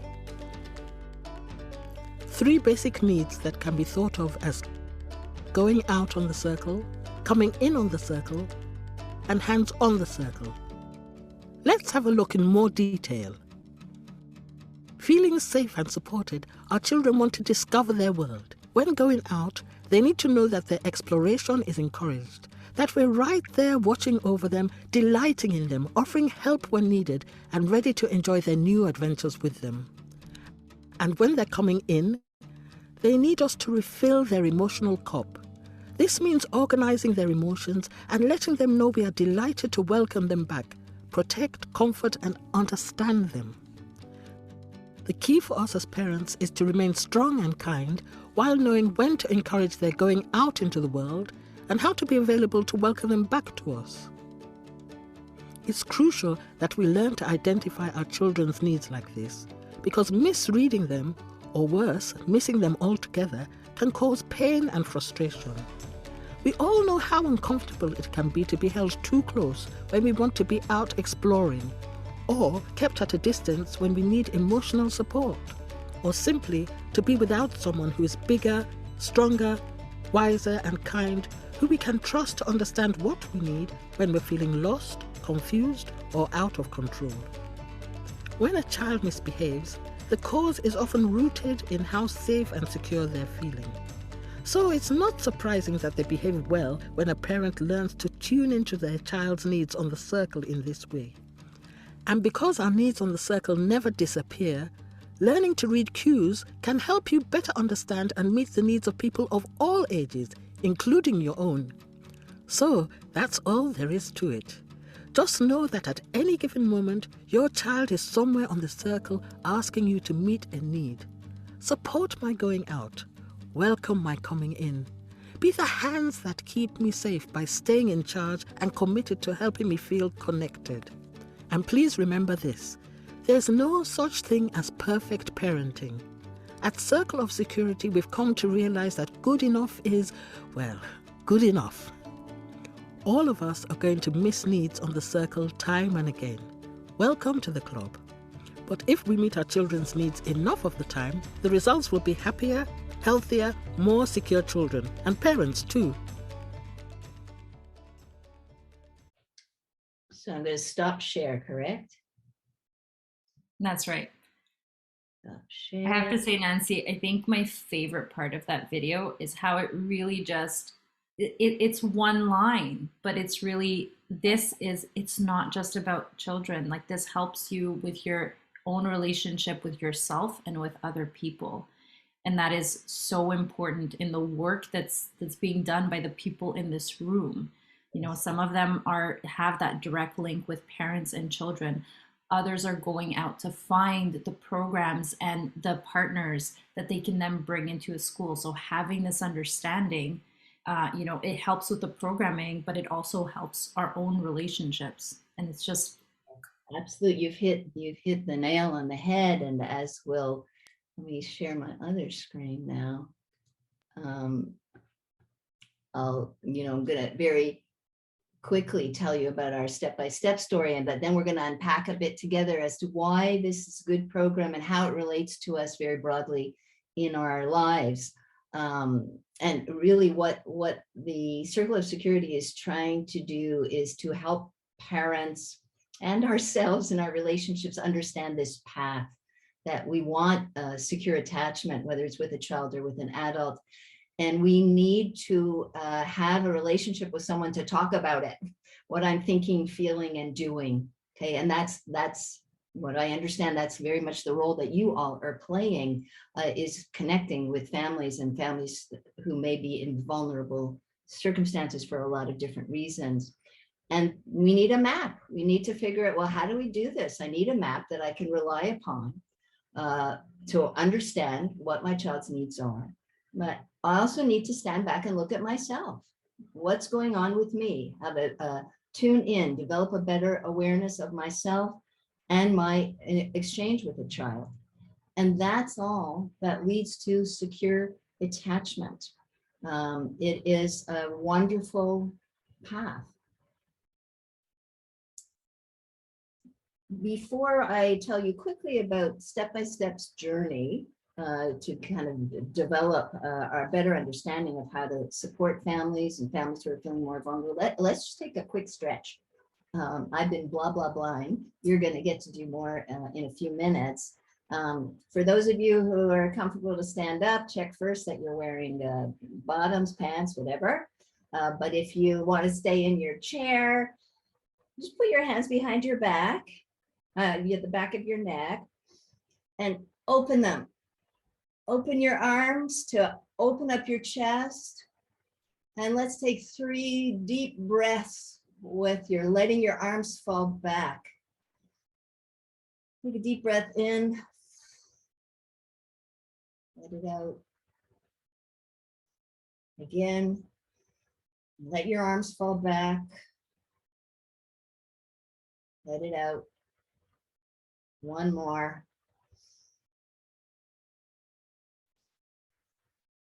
3 basic needs that can be thought of as going out on the circle, coming in on the circle, and hands on the circle. Let's have a look in more detail. Feeling safe and supported, our children want to discover their world. When going out, they need to know that their exploration is encouraged, that we're right there watching over them, delighting in them, offering help when needed, and ready to enjoy their new adventures with them. And when they're coming in, they need us to refill their emotional cup. This means organizing their emotions and letting them know we are delighted to welcome them back, protect, comfort, and understand them. The key for us as parents is to remain strong and kind while knowing when to encourage their going out into the world and how to be available to welcome them back to us. It's crucial that we learn to identify our children's needs like this, because misreading them, or worse, missing them altogether, can cause pain and frustration. We all know how uncomfortable it can be to be held too close when we want to be out exploring, or kept at a distance when we need emotional support, or simply to be without someone who is bigger, stronger, wiser and kind, who we can trust to understand what we need when we're feeling lost, confused, or out of control. When a child misbehaves, the cause is often rooted in how safe and secure they're feeling. So it's not surprising that they behave well when a parent learns to tune into their child's needs on the circle in this way. And because our needs on the circle never disappear, learning to read cues can help you better understand and meet the needs of people of all ages, including your own. So that's all there is to it. Just know that at any given moment, your child is somewhere on the circle asking you to meet a need. Support my going out. Welcome my coming in. Be the hands that keep me safe by staying in charge and committed to helping me feel connected. And please remember this, there's no such thing as perfect parenting. At Circle of Security, we've come to realize that good enough is, well, good enough. All of us are going to miss needs on the circle time and again. Welcome to the club. But if we meet our children's needs enough of the time, the results will be happier, healthier, more secure children, and parents too. So I'm going to stop share, correct? That's right. Stop I have to share. say, Nancy, I think my favorite part of that video is how it really just, it's one line, but it's really, it's not just about children. Like, this helps you with your own relationship with yourself and with other people. And that is so important in the work that's being done by the people in this room. You know, some of them have that direct link with parents and children. Others are going out to find the programs and the partners that they can then bring into a school. So having this understanding, you know, it helps with the programming, but it also helps our own relationships. And it's just Absolutely, you've hit the nail on the head. And as will, let me share my other screen now. I'm gonna very quickly tell you about our step-by-step story, but then we're going to unpack a bit together as to why this is a good program and how it relates to us very broadly in our lives. And really what the Circle of Security is trying to do is to help parents and ourselves in our relationships understand this path that we want secure attachment, whether it's with a child or with an adult. And we need to have a relationship with someone to talk about it, what I'm thinking, feeling, and doing. Okay, and that's what I understand. That's very much the role that you all are playing, is connecting with families and families who may be in vulnerable circumstances for a lot of different reasons. And we need a map. We need to figure out, well, how do we do this? I need a map that I can rely upon to understand what my child's needs are. But I also need to stand back and look at myself. What's going on with me? Have a tune in, develop a better awareness of myself and my exchange with a child. And that's all that leads to secure attachment. It is a wonderful path. Before I tell you quickly about Step-by-Step's journey, to kind of develop our better understanding of how to support families and families who are feeling more vulnerable, let's just take a quick stretch. I've been blah, blah, blind. You're going to get to do more in a few minutes. For those of you who are comfortable to stand up, check first that you're wearing bottoms, pants, whatever. But if you want to stay in your chair, just put your hands behind your back, at the back of your neck, and open them. Open your arms to open up your chest. And let's take 3 deep breaths with your letting your arms fall back. Take a deep breath in. Let it out. Again, let your arms fall back. Let it out. One more.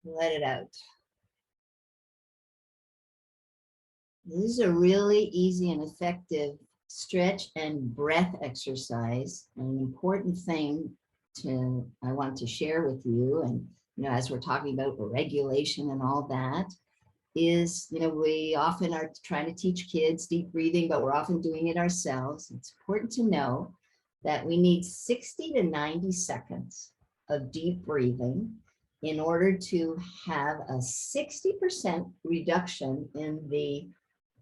Let it out. This is a really easy and effective stretch and breath exercise. An important thing I want to share with you, and as we're talking about regulation and all that, is we often are trying to teach kids deep breathing, but we're often doing it ourselves. It's important to know that we need 60 to 90 seconds of deep breathing in order to have a 60% reduction in the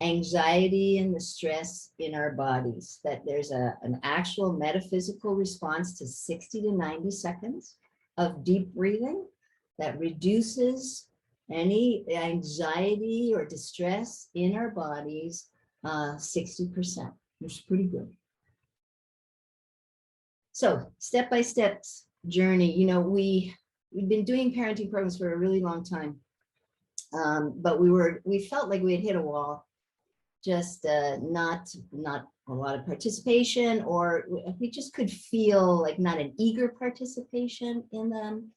anxiety and the stress in our bodies, that there's an actual metaphysical response to 60 to 90 seconds of deep breathing that reduces any anxiety or distress in our bodies 60%, which is pretty good. So step-by-step journey, you know, we've been doing parenting programs for a really long time, but we felt like we had hit a wall, just not a lot of participation, or we just could feel like not an eager participation in them.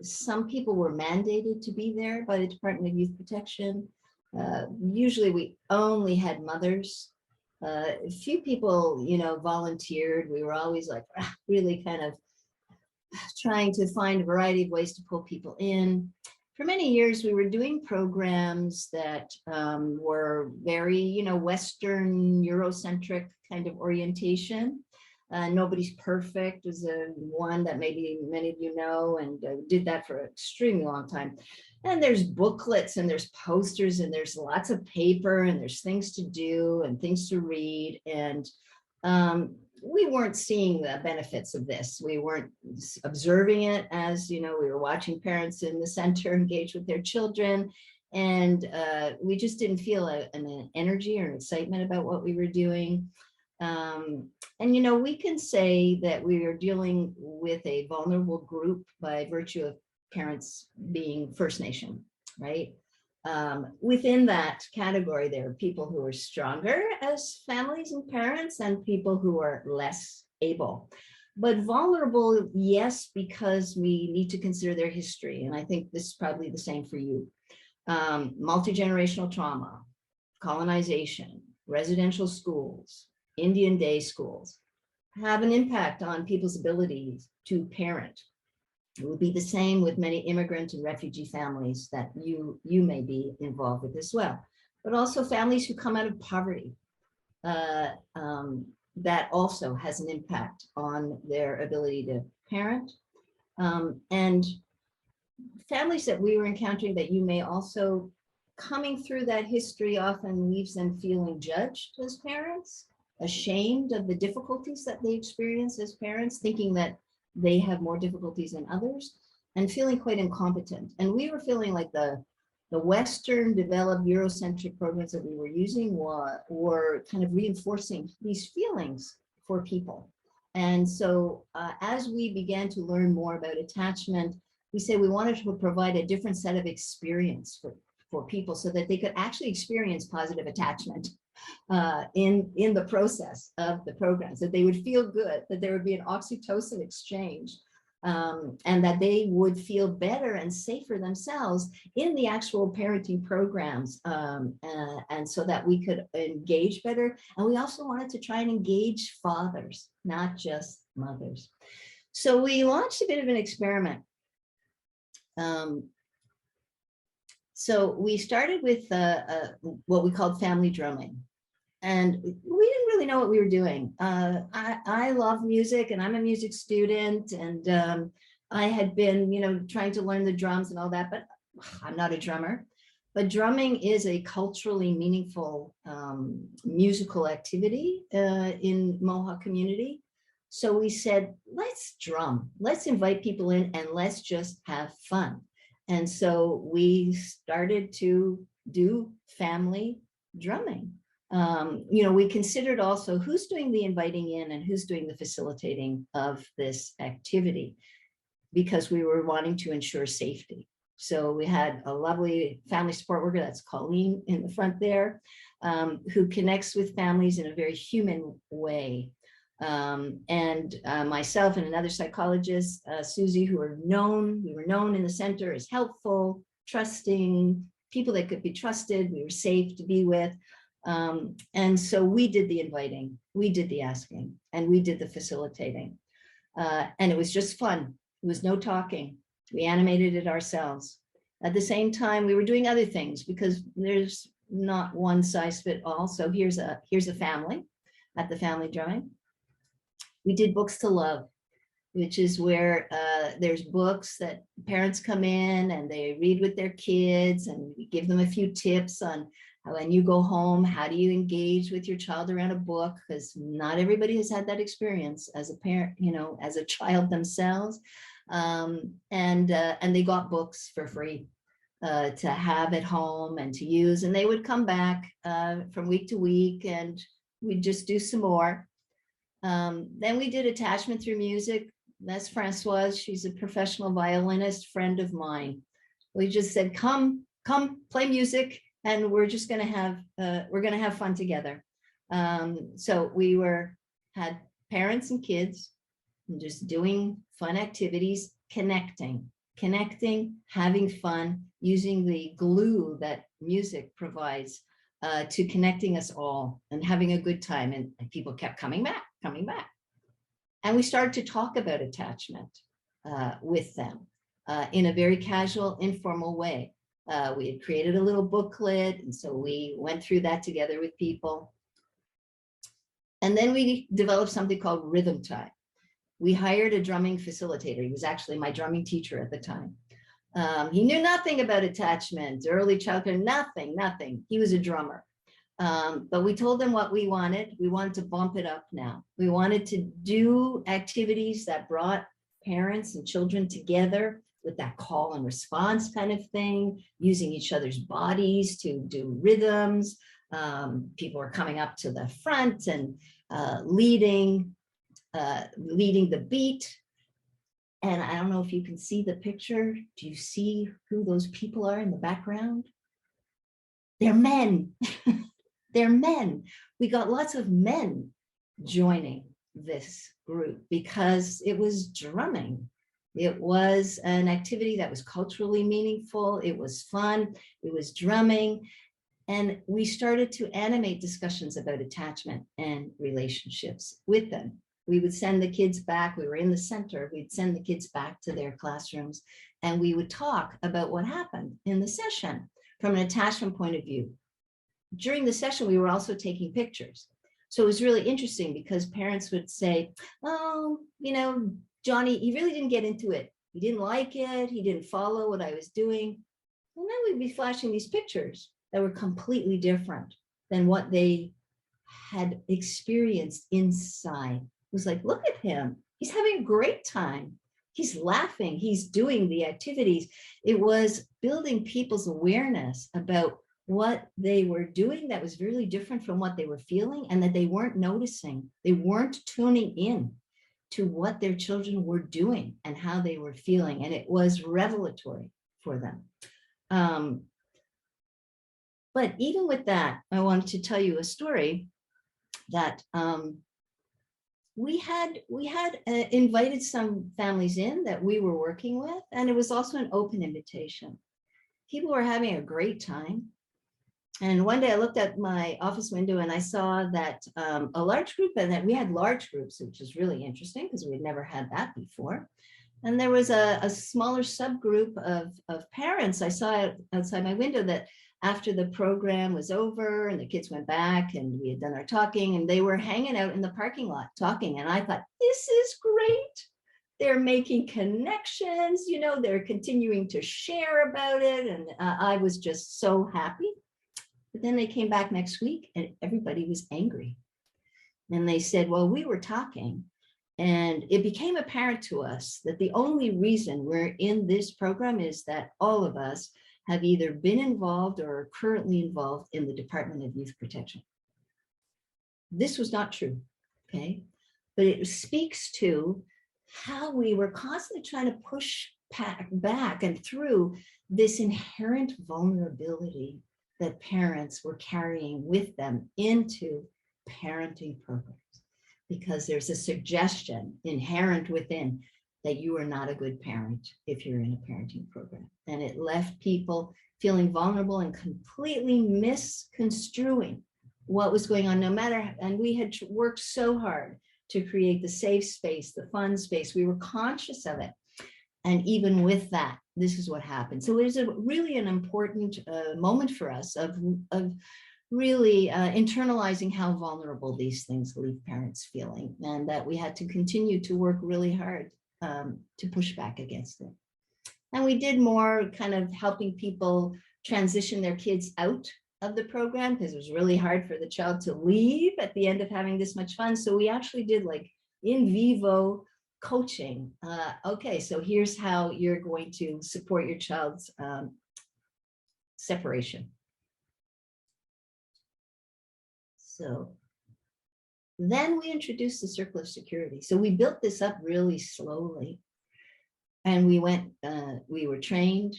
Some people were mandated to be there by the Department of Youth Protection. Usually we only had mothers. A few people, you know, volunteered. We were always like really kind of trying to find a variety of ways to pull people in. For many years, we were doing programs that were very, you know, Western Eurocentric kind of orientation. Nobody's Perfect is one that maybe many of you know, and did that for an extremely long time. And there's booklets and there's posters and there's lots of paper and there's things to do and things to read. And we weren't seeing the benefits of this. We weren't observing it as, you know, we were watching parents in the center engage with their children. And we just didn't feel an energy or an excitement about what we were doing. And, you know, we can say that we are dealing with a vulnerable group by virtue of parents being First Nation, right? Within that category, there are people who are stronger as families and parents and people who are less able. But vulnerable, yes, because we need to consider their history. And I think this is probably the same for you. Multi-generational trauma, colonization, residential schools, Indian day schools have an impact on people's abilities to parent. It would be the same with many immigrant and refugee families that you may be involved with as well, but also families who come out of poverty. That also has an impact on their ability to parent. And families that we were encountering that you may also, coming through that history often leaves them feeling judged as parents, ashamed of the difficulties that they experience as parents, thinking that they have more difficulties than others, and feeling quite incompetent. And we were feeling like the Western developed Eurocentric programs that we were using were kind of reinforcing these feelings for people. And so as we began to learn more about attachment, we said we wanted to provide a different set of experience for people so that they could actually experience positive attachment in the process of the programs, that they would feel good, that there would be an oxytocin exchange, and that they would feel better and safer themselves in the actual parenting programs, and so that we could engage better. And we also wanted to try and engage fathers, not just mothers. So we launched a bit of an experiment. So we started with what we called family drumming. And we didn't really know what we were doing. I love music and I'm a music student, and I had been, you know, trying to learn the drums and all that, but I'm not a drummer. But drumming is a culturally meaningful musical activity in Mohawk community. So we said, let's drum, let's invite people in and let's just have fun. And so we started to do family drumming. You know, we considered also who's doing the inviting in and who's doing the facilitating of this activity, because we were wanting to ensure safety. So we had a lovely family support worker, that's Colleen in the front there, who connects with families in a very human way. And myself and another psychologist, Susie, we were known in the center as helpful, trusting, people that could be trusted, we were safe to be with. And so we did the inviting, we did the asking, and we did the facilitating. And it was just fun. It was no talking. We animated it ourselves. At the same time, we were doing other things because there's not one size fit all. So here's a family at the family drumming. We did books to love. which is where there's books that parents come in and they read with their kids, and we give them a few tips on how, when you go home, how do you engage with your child around a book? Because not everybody has had that experience as a parent, as a child themselves. And they got books for free to have at home and to use. And they would come back from week to week, and we'd just do some more. Then we did attachment through music. That's Francoise. She's a professional violinist, friend of mine. We just said, come play music, and we're just going to have fun together. So we had parents and kids and just doing fun activities, connecting, having fun, using the glue that music provides to connecting us all and having a good time. And people kept coming back. And we started to talk about attachment with them in a very casual, informal way. We had created a little booklet, and so we went through that together with people. And then we developed something called Rhythm Time. We hired a drumming facilitator. He was actually my drumming teacher at the time. He knew nothing about attachment, early childhood, nothing. He was a drummer. But we told them what we wanted. We wanted to bump it up now. We wanted to do activities that brought parents and children together with that call and response kind of thing, using each other's bodies to do rhythms. People were coming up to the front and leading the beat. And I don't know if you can see the picture. Do you see who those people are in the background? They're men. They're men. We got lots of men joining this group because it was drumming. It was an activity that was culturally meaningful. It was fun. It was drumming. And we started to animate discussions about attachment and relationships with them. We would send the kids back. We were in the center. We'd send the kids back to their classrooms, and we would talk about what happened in the session from an attachment point of view. During the session, we were also taking pictures. So it was really interesting because parents would say, oh, Johnny, he really didn't get into it. He didn't like it. He didn't follow what I was doing. And then we'd be flashing these pictures that were completely different than what they had experienced inside. It was like, look at him. He's having a great time. He's laughing. He's doing the activities. It was building people's awareness about what they were doing that was really different from what they were feeling, and that they weren't noticing. They weren't tuning in to what their children were doing and how they were feeling. And it was revelatory for them. But even with that, I wanted to tell you a story that we had invited some families in that we were working with, and it was also an open invitation. People were having a great time. And one day I looked at my office window and I saw that a large group, and that we had large groups, which is really interesting because we had never had that before. And there was a smaller subgroup of parents. I saw outside my window that after the program was over and the kids went back and we had done our talking, and they were hanging out in the parking lot talking. And I thought, this is great. They're making connections, they're continuing to share about it. And I was just so happy. But then they came back next week and everybody was angry. And they said, well, we were talking, and it became apparent to us that the only reason we're in this program is that all of us have either been involved or are currently involved in the Department of Youth Protection. This was not true, okay? But it speaks to how we were constantly trying to push back and through this inherent vulnerability that parents were carrying with them into parenting programs, because there's a suggestion inherent within that you are not a good parent if you're in a parenting program. And it left people feeling vulnerable and completely misconstruing what was going on, no matter, and we had worked so hard to create the safe space, the fun space. We were conscious of it. And even with that, this is what happened. So it was really an important moment for us of really internalizing how vulnerable these things leave parents feeling, and that we had to continue to work really hard to push back against it. And we did more kind of helping people transition their kids out of the program because it was really hard for the child to leave at the end of having this much fun. So we actually did like in vivo coaching. Okay, so here's how you're going to support your child's separation. So then we introduced the circle of security. So we built this up really slowly. And we were trained,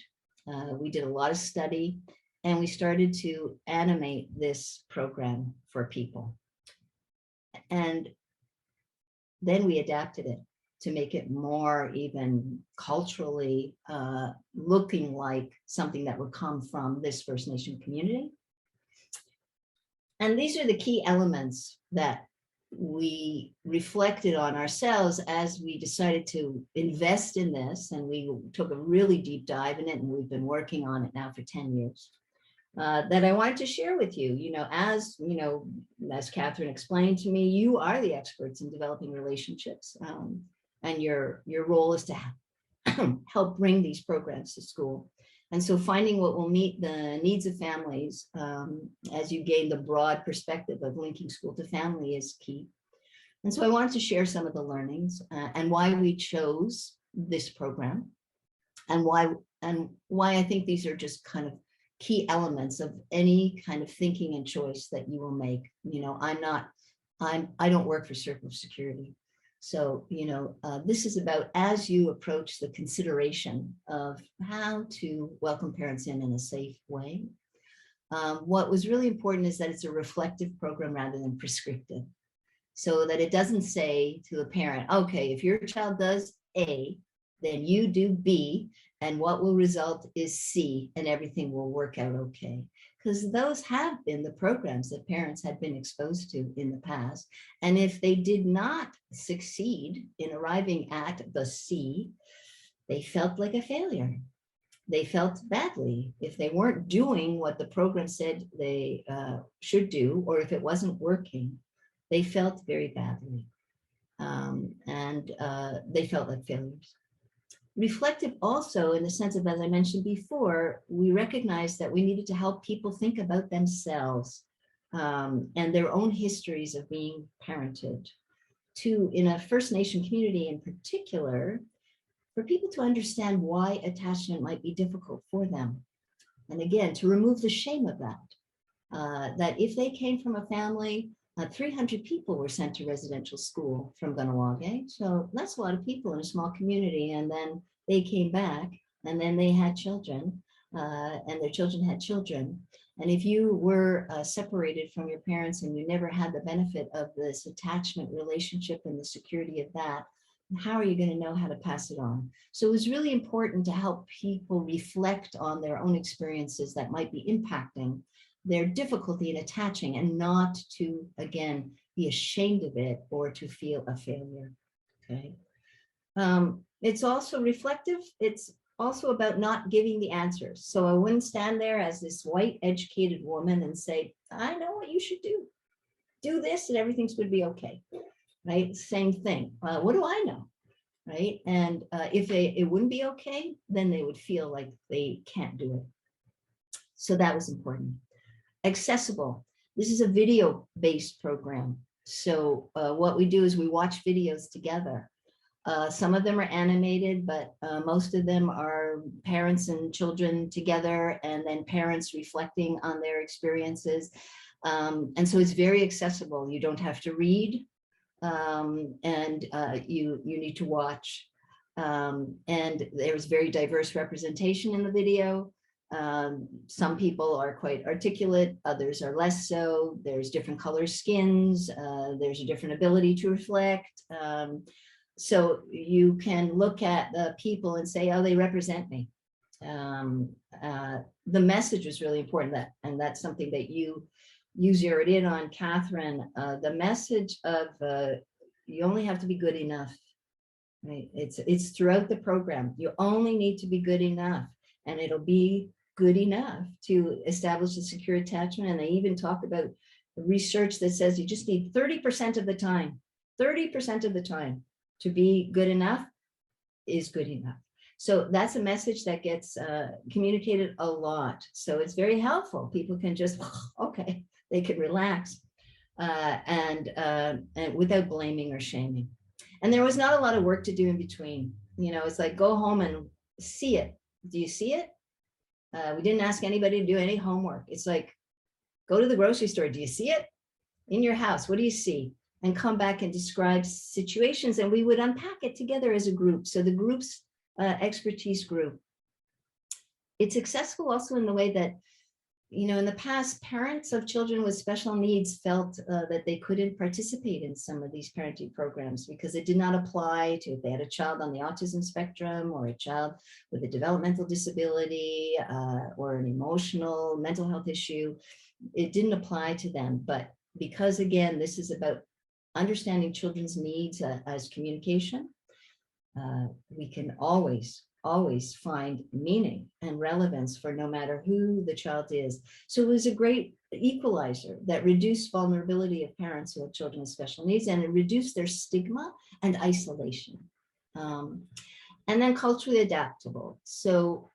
we did a lot of study, and we started to animate this program for people. And then we adapted it to make it more even culturally looking like something that would come from this First Nation community. And these are the key elements that we reflected on ourselves as we decided to invest in this, and we took a really deep dive in it, and we've been working on it now for 10 years. That I wanted to share with you. As Catherine explained to me, you are the experts in developing relationships, and your role is to help bring these programs to school. And so finding what will meet the needs of families as you gain the broad perspective of linking school to family is key. And so I wanted to share some of the learnings and why we chose this program and why I think these are just kind of key elements of any kind of thinking and choice that you will make. I don't work for Circle of Security. So, this is about as you approach the consideration of how to welcome parents in a safe way. What was really important is that it's a reflective program rather than prescriptive. So that it doesn't say to the parent, okay, if your child does A, then you do B, and what will result is C, and everything will work out okay. Because those have been the programs that parents had been exposed to in the past. And if they did not succeed in arriving at the C, they felt like a failure. They felt badly. If they weren't doing what the program said they should do, or if it wasn't working, they felt very badly. And they felt like failures. Reflective also in the sense of, as I mentioned before, we recognized that we needed to help people think about themselves and their own histories of being parented. In a First Nation community in particular, for people to understand why attachment might be difficult for them. And again, to remove the shame of that, that if they came from a family, 300 people were sent to residential school from Kahnawake. So that's a lot of people in a small community. And then they came back and then they had children and their children had children. And if you were separated from your parents and you never had the benefit of this attachment relationship and the security of that, how are you going to know how to pass it on? So it was really important to help people reflect on their own experiences that might be impacting their difficulty in attaching, and not to, again, be ashamed of it or to feel a failure. Okay. It's also reflective. It's also about not giving the answers. So I wouldn't stand there as this white educated woman and say, I know what you should do. Do this and everything's going to be okay. Right? Same thing. What do I know? Right? And if it wouldn't be okay, then they would feel like they can't do it. So that was important. Accessible. This is a video-based program. So what we do is we watch videos together. Some of them are animated, but most of them are parents and children together, and then parents reflecting on their experiences. And so it's very accessible. You don't have to read, and you need to watch. And there's very diverse representation in the video. Some people are quite articulate, others are less so. There's different color skins. There's a different ability to reflect. So you can look at the people and say, oh, they represent me. The message is really important, and that's something that you zeroed in on, Catherine. The message of you only have to be good enough. Right? It's throughout the program. You only need to be good enough, and it'll be good enough to establish a secure attachment. And they even talk about research that says you just need 30% of the time, 30% of the time to be good enough. is good enough. So that's a message that gets communicated a lot. So it's very helpful. People can just, okay, they can relax and without blaming or shaming. And there was not a lot of work to do in between. You know, it's like, go home and see it. Do you see it? We didn't ask anybody to do any homework. It's like, go to the grocery store. Do you see it? In your house, what do you see? And come back and describe situations, and we would unpack it together as a group. So the group's expertise group. It's accessible also in the way that, you know, in the past, parents of children with special needs felt that they couldn't participate in some of these parenting programs because it did not apply to if they had a child on the autism spectrum or a child with a developmental disability or an emotional mental health issue. It didn't apply to them. But because, again, this is about understanding children's needs as communication, we can always find meaning and relevance for no matter who the child is. So it was a great equalizer that reduced vulnerability of parents who have children with special needs, and it reduced their stigma and isolation. And then culturally adaptable. So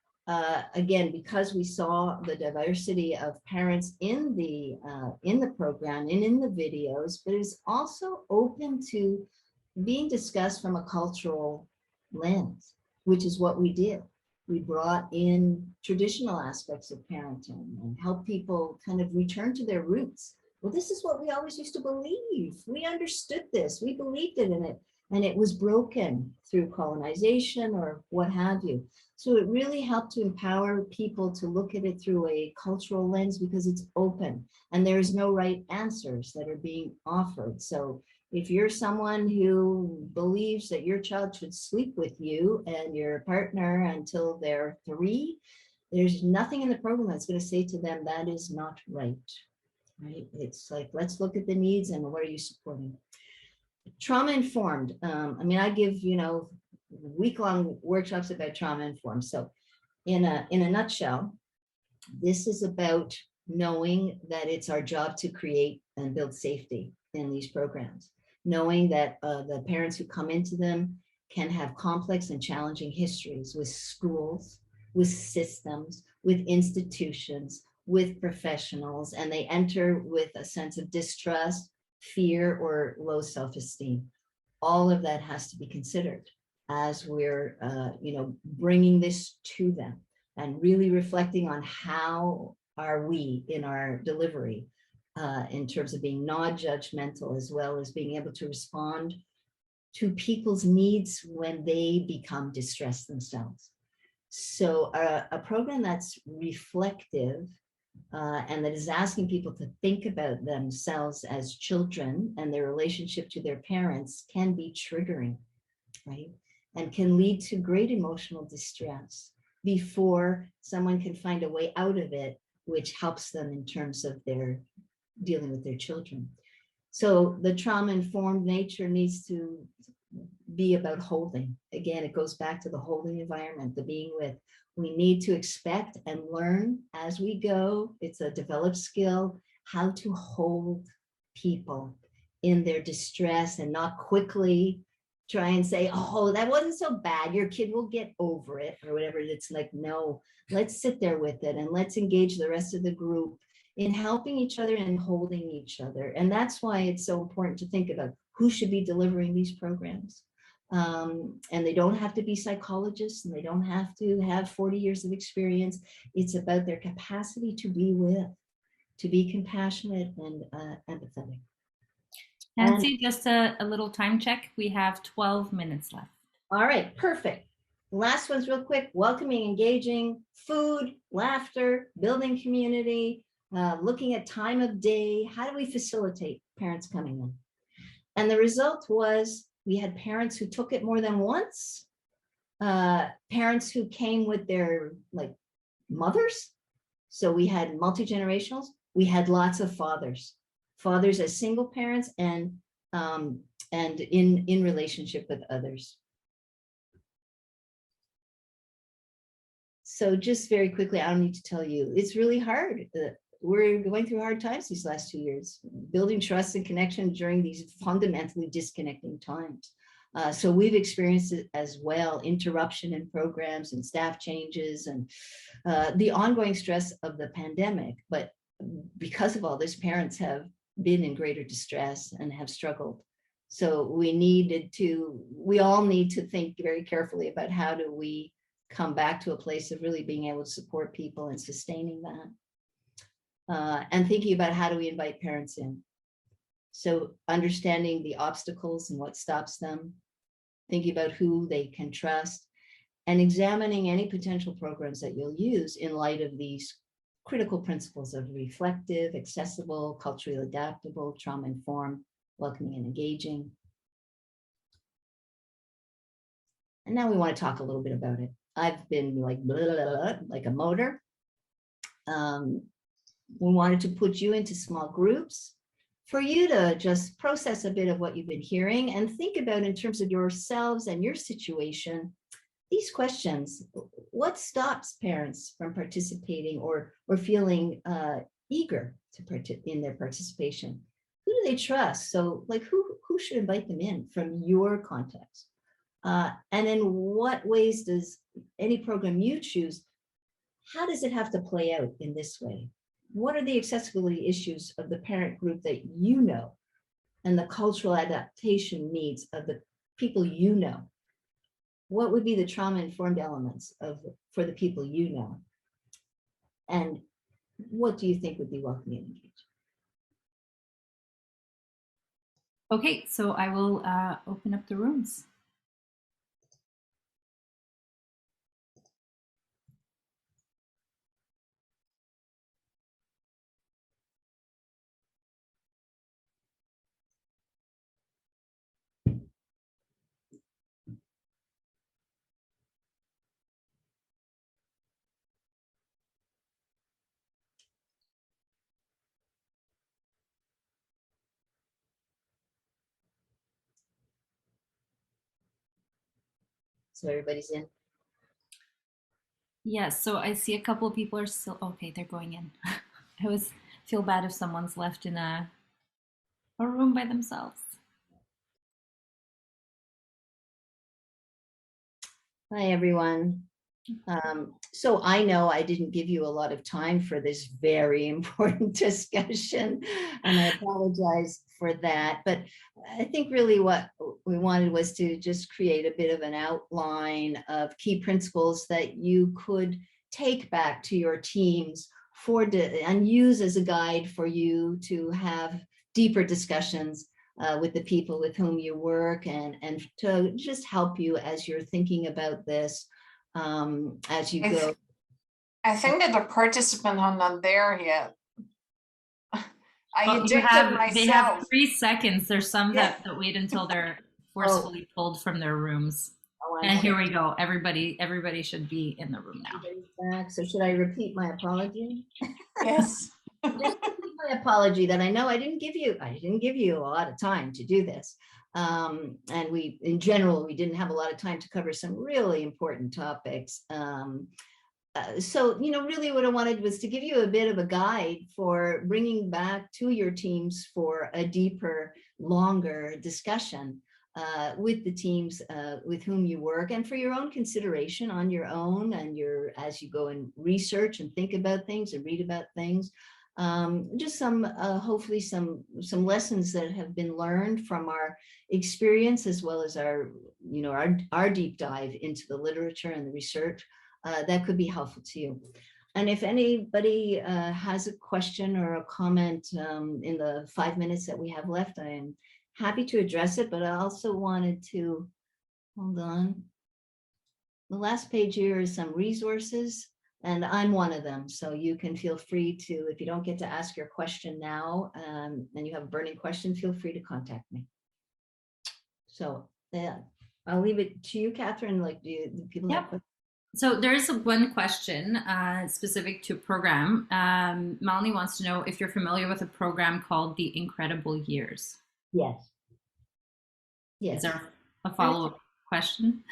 again, because we saw the diversity of parents in the program and in the videos, but it's also open to being discussed from a cultural lens, which is what we did. We brought in traditional aspects of parenting and helped people kind of return to their roots. Well, this is what we always used to believe. We understood this, we believed it in it, and it was broken through colonization or what have you. So it really helped to empower people to look at it through a cultural lens because it's open and there's no right answers that are being offered. So if you're someone who believes that your child should sleep with you and your partner until they're 3, there's nothing in the program that's going to say to them that is not right. Right? It's like, let's look at the needs and what are you supporting? Trauma informed. I mean, I give, you know, week-long workshops about trauma informed. So in a nutshell, this is about knowing that it's our job to create and build safety in these programs, knowing that the parents who come into them can have complex and challenging histories with schools, with systems, with institutions, with professionals, and they enter with a sense of distrust, fear, or low self-esteem. All of that has to be considered as we're, you know, bringing this to them and really reflecting on how are we in our delivery in terms of being non-judgmental, as well as being able to respond to people's needs when they become distressed themselves. So a program that's reflective and that is asking people to think about themselves as children and their relationship to their parents can be triggering, right? And can lead to great emotional distress before someone can find a way out of it, which helps them in terms of their dealing with their children. So the trauma-informed nature needs to be about holding. Again, it goes back to the holding environment, the being with. We need to expect and learn as we go. It's a developed skill, how to hold people in their distress and not quickly try and say, oh, that wasn't so bad, your kid will get over it, or whatever. It's like, no, let's sit there with it and let's engage the rest of the group in helping each other and holding each other. And that's why it's so important to think about who should be delivering these programs. And they don't have to be psychologists, and they don't have to have 40 years of experience. It's about their capacity to be with, to be compassionate and empathetic. Nancy, just a little time check. We have 12 minutes left. All right, perfect. Last one's real quick. Welcoming, engaging, food, laughter, building community, looking at time of day. How do we facilitate parents coming in? And the result was we had parents who took it more than once, parents who came with their like mothers. So we had multi-generationals. We had lots of fathers as single parents and in relationship with others. So just very quickly, I don't need to tell you, it's really hard. We're going through hard times these last 2 years, building trust and connection during these fundamentally disconnecting times. So we've experienced it as well, interruption in programs and staff changes and the ongoing stress of the pandemic. But because of all this, parents have been in greater distress and have struggled. So we all need to think very carefully about how do we come back to a place of really being able to support people and sustaining that. And thinking about how do we invite parents in. So understanding the obstacles and what stops them, thinking about who they can trust, and examining any potential programs that you'll use in light of these critical principles of reflective, accessible, culturally adaptable, trauma-informed, welcoming and engaging. And now we want to talk a little bit about it. I've been like, blah, blah, blah, like a motor. We wanted to put you into small groups for you to just process a bit of what you've been hearing and think about in terms of yourselves and your situation, these questions. What stops parents from participating or feeling eager to in their participation? Who do they trust? So like who should invite them in from your context? And in what ways does any program you choose, how does it have to play out in this way? What are the accessibility issues of the parent group that you know and the cultural adaptation needs of the people you know? What would be the trauma-informed elements for the people you know? And what do you think would be welcoming and engaging? Okay, so I will open up the rooms. So everybody's in. Yes, so I see a couple of people are still, okay, they're going in. I always feel bad if someone's left in a room by themselves. Hi, everyone. So I know I didn't give you a lot of time for this very important discussion, and I apologize for that. But I think really what we wanted was to just create a bit of an outline of key principles that you could take back to your teams and use as a guide for you to have deeper discussions with the people with whom you work and to just help you as you're thinking about this. As you go. I think that the participants are not there yet. I Well, ejected myself. They have 3 seconds. There's some that wait until they're forcefully pulled from their rooms. And here we go. Everybody should be in the room now. Back. So should I repeat my apology? Yes. Just repeat my apology that I know I didn't give you a lot of time to do this. And in general, we didn't have a lot of time to cover some really important topics. So, really what I wanted was to give you a bit of a guide for bringing back to your teams for a deeper, longer discussion with the teams with whom you work, and for your own consideration on your own and as you go and research and think about things and read about things. Just some, hopefully some lessons that have been learned from our experience, as well as our deep dive into the literature and the research that could be helpful to you. And if anybody has a question or a comment in the 5 minutes that we have left, I am happy to address it, but I also wanted to, hold on. The last page here is some resources. And I'm one of them, so you can feel free to, if you don't get to ask your question now, and you have a burning question, feel free to contact me. So I'll leave it to you, Catherine. Like, do people have questions? So there's one question specific to program. Melanie wants to know if you're familiar with a program called The Incredible Years. Yes. Yes. Is there a follow-up question?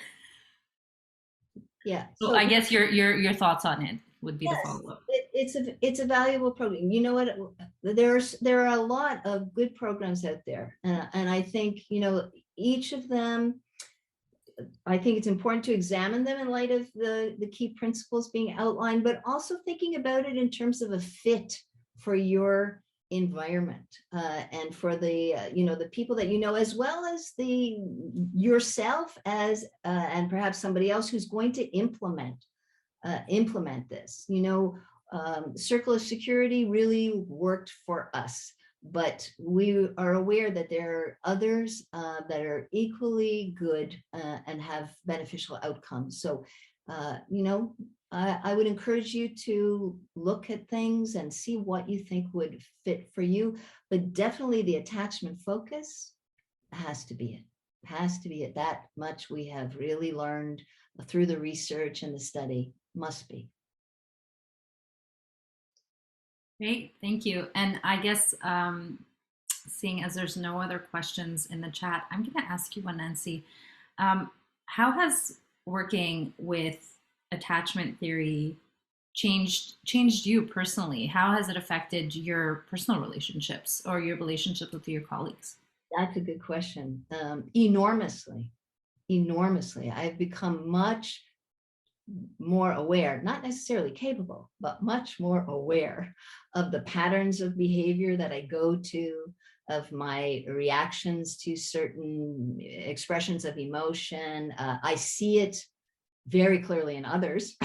Yeah. So I guess your thoughts on it would be the follow-up. It's a valuable program. You know what? There are a lot of good programs out there, and I think each of them I think it's important to examine them in light of the key principles being outlined, but also thinking about it in terms of a fit for your environment and for the the people that you know, as well as the yourself as and perhaps somebody else who's going to implement this. Circle of security really worked for us, but we are aware that there are others that are equally good and have beneficial outcomes. So, I would encourage you to look at things and see what you think would fit for you, but definitely the attachment focus has to be it. Has to be it. That much we have really learned through the research and the study. Must be. Great, thank you. And I guess seeing as there's no other questions in the chat, I'm going to ask you one, Nancy. How has working with attachment theory changed you personally? How has it affected your personal relationships or your relationships with your colleagues? That's a good question. Enormously. I've become much more aware, not necessarily capable, but much more aware of the patterns of behavior that I go to, of my reactions to certain expressions of emotion. I see it very clearly in others.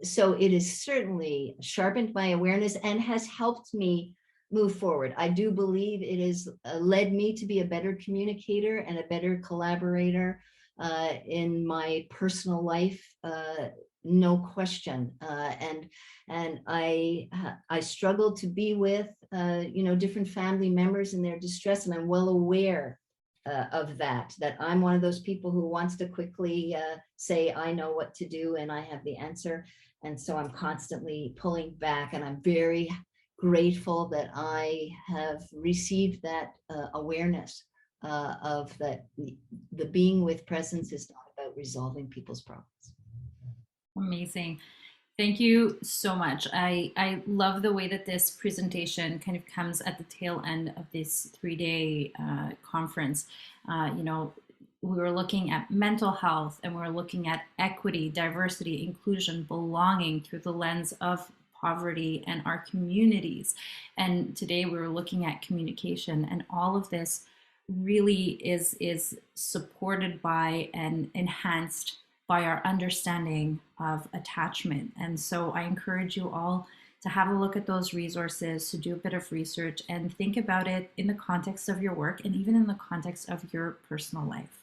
So it has certainly sharpened my awareness and has helped me move forward. I do believe it has led me to be a better communicator and a better collaborator in my personal life, no question. And I struggle to be with different family members in their distress, and I'm well aware of that I'm one of those people who wants to quickly say, I know what to do and I have the answer. And so I'm constantly pulling back, and I'm very grateful that I have received that awareness of that the being with presence is not about resolving people's problems. Amazing. Thank you so much. I love the way that this presentation kind of comes at the tail end of this 3-day conference. We were looking at mental health, and we were looking at equity, diversity, inclusion, belonging through the lens of poverty and our communities. And today we were looking at communication, and all of this really is supported by and enhanced by our understanding of attachment. And so I encourage you all to have a look at those resources, to do a bit of research and think about it in the context of your work and even in the context of your personal life.